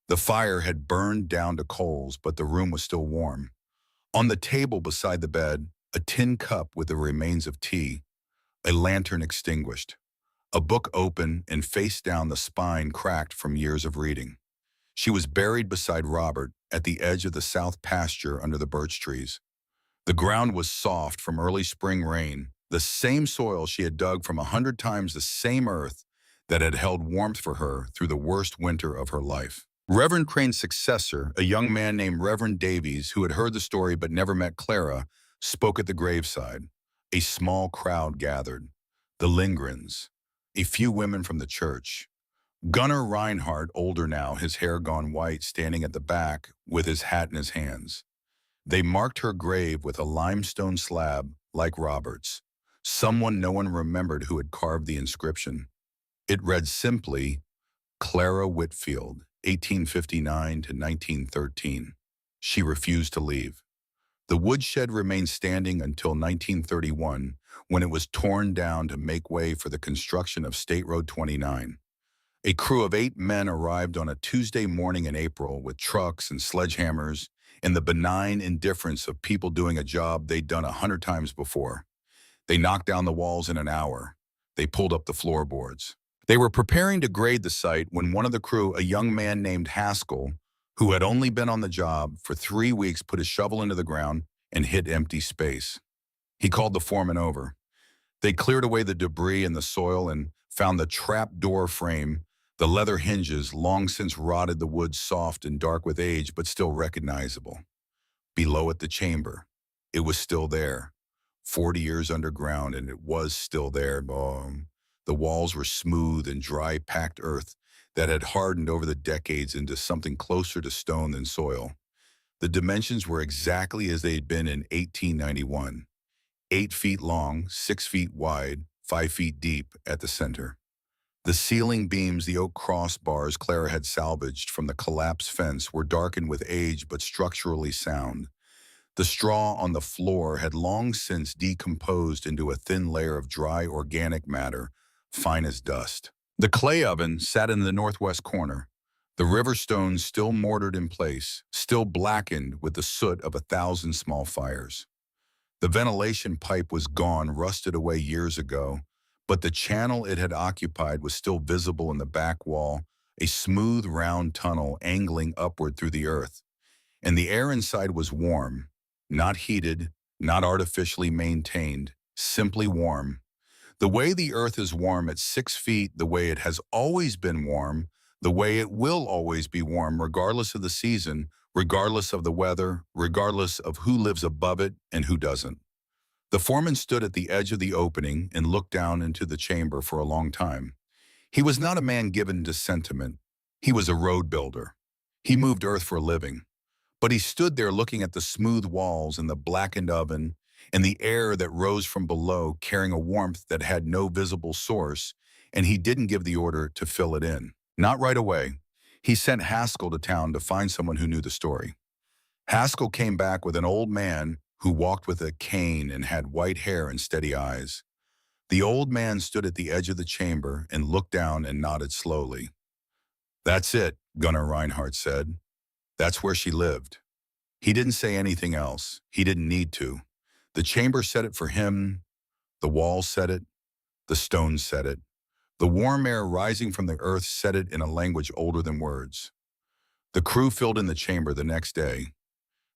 The fire had burned down to coals, but the room was still warm. On the table beside the bed, a tin cup with the remains of tea, a lantern extinguished, a book open and face down, the spine cracked from years of reading. She was buried beside Robert at the edge of the south pasture under the birch trees. The ground was soft from early spring rain, the same soil she had dug from 100 times the same earth that had held warmth for her through the worst winter of her life. Reverend Crane's successor, a young man named Reverend Davies, who had heard the story but never met Clara, spoke at the graveside. A small crowd gathered. The Lingrens, a few women from the church. Gunnar Reinhardt, older now, his hair gone white, standing at the back with his hat in his hands. They marked her grave with a limestone slab like Robert's. Someone no one remembered who had carved the inscription. It read simply, Clara Whitfield, 1859 to 1913. She refused to leave. The woodshed remained standing until 1931, when it was torn down to make way for the construction of State Road 29. A crew of 8 men arrived on a Tuesday morning in April with trucks and sledgehammers and the benign indifference of people doing a job they'd done 100 times before. They knocked down the walls in an hour. They pulled up the floorboards. They were preparing to grade the site when one of the crew, a young man named Haskell, who had only been on the job for 3 weeks, put his shovel into the ground and hit empty space. He called the foreman over. They cleared away the debris and the soil and found the trap door frame, the leather hinges, long since rotted, the wood soft and dark with age, but still recognizable. Below it, the chamber. It was still there. 40 years underground, and it was still there. The walls were smooth and dry, packed earth that had hardened over the decades into something closer to stone than soil. The dimensions were exactly as they had been in 1891. 8 feet long, 6 feet wide, 5 feet deep at the center. The ceiling beams, the oak crossbars Clara had salvaged from the collapsed fence, were darkened with age but structurally sound. The straw on the floor had long since decomposed into a thin layer of dry organic matter, fine as dust. The clay oven sat in the northwest corner, the river stones still mortared in place, still blackened with the soot of 1,000 small fires. The ventilation pipe was gone, rusted away years ago, but the channel it had occupied was still visible in the back wall, a smooth, round tunnel angling upward through the earth. And the air inside was warm, not heated, not artificially maintained, simply warm. The way the earth is warm at 6 feet, the way it has always been warm, the way it will always be warm, regardless of the season, regardless of the weather, regardless of who lives above it and who doesn't. The foreman stood at the edge of the opening and looked down into the chamber for a long time. He was not a man given to sentiment. He was a road builder. He moved earth for a living. But he stood there looking at the smooth walls and the blackened oven and the air that rose from below, carrying a warmth that had no visible source, and he didn't give the order to fill it in. Not right away. He sent Haskell to town to find someone who knew the story. Haskell came back with an old man who walked with a cane and had white hair and steady eyes. The old man stood at the edge of the chamber and looked down and nodded slowly. "That's it," Gunnar Reinhardt said. "That's where she lived." He didn't say anything else. He didn't need to. The chamber said it for him. The walls said it. The stones said it. The warm air rising from the earth said it in a language older than words. The crew filled in the chamber the next day.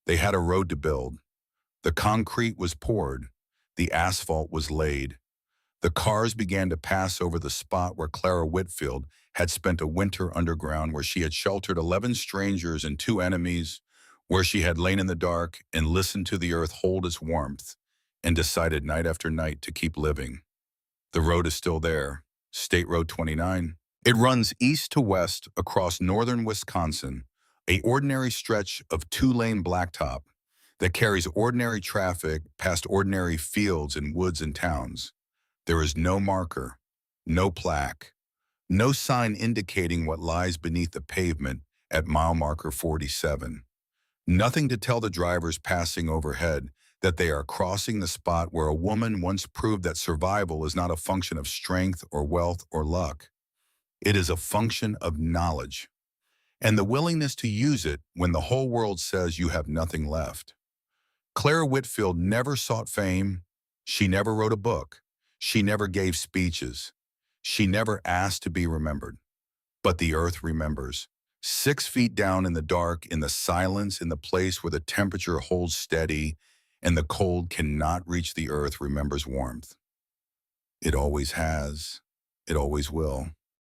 They had a road to build. The concrete was poured. The asphalt was laid. The cars began to pass over the spot where Clara Whitfield had spent a winter underground, where she had sheltered 11 strangers and 2 enemies, where she had lain in the dark and listened to the earth hold its warmth and decided night after night to keep living. The road is still there, State Road 29. It runs east to west across northern Wisconsin, a ordinary stretch of 2-lane blacktop that carries ordinary traffic past ordinary fields and woods and towns. There is no marker, no plaque, no sign indicating what lies beneath the pavement at mile marker 47. Nothing to tell the drivers passing overhead that they are crossing the spot where a woman once proved that survival is not a function of strength or wealth or luck. It is a function of knowledge, and the willingness to use it when the whole world says you have nothing left. Clara Whitfield never sought fame. She never wrote a book. She never gave speeches. She never asked to be remembered. But the earth remembers. 6 feet down in the dark, in the silence, in the place where the temperature holds steady and the cold cannot reach the earth, remembers warmth. It always has. It always will.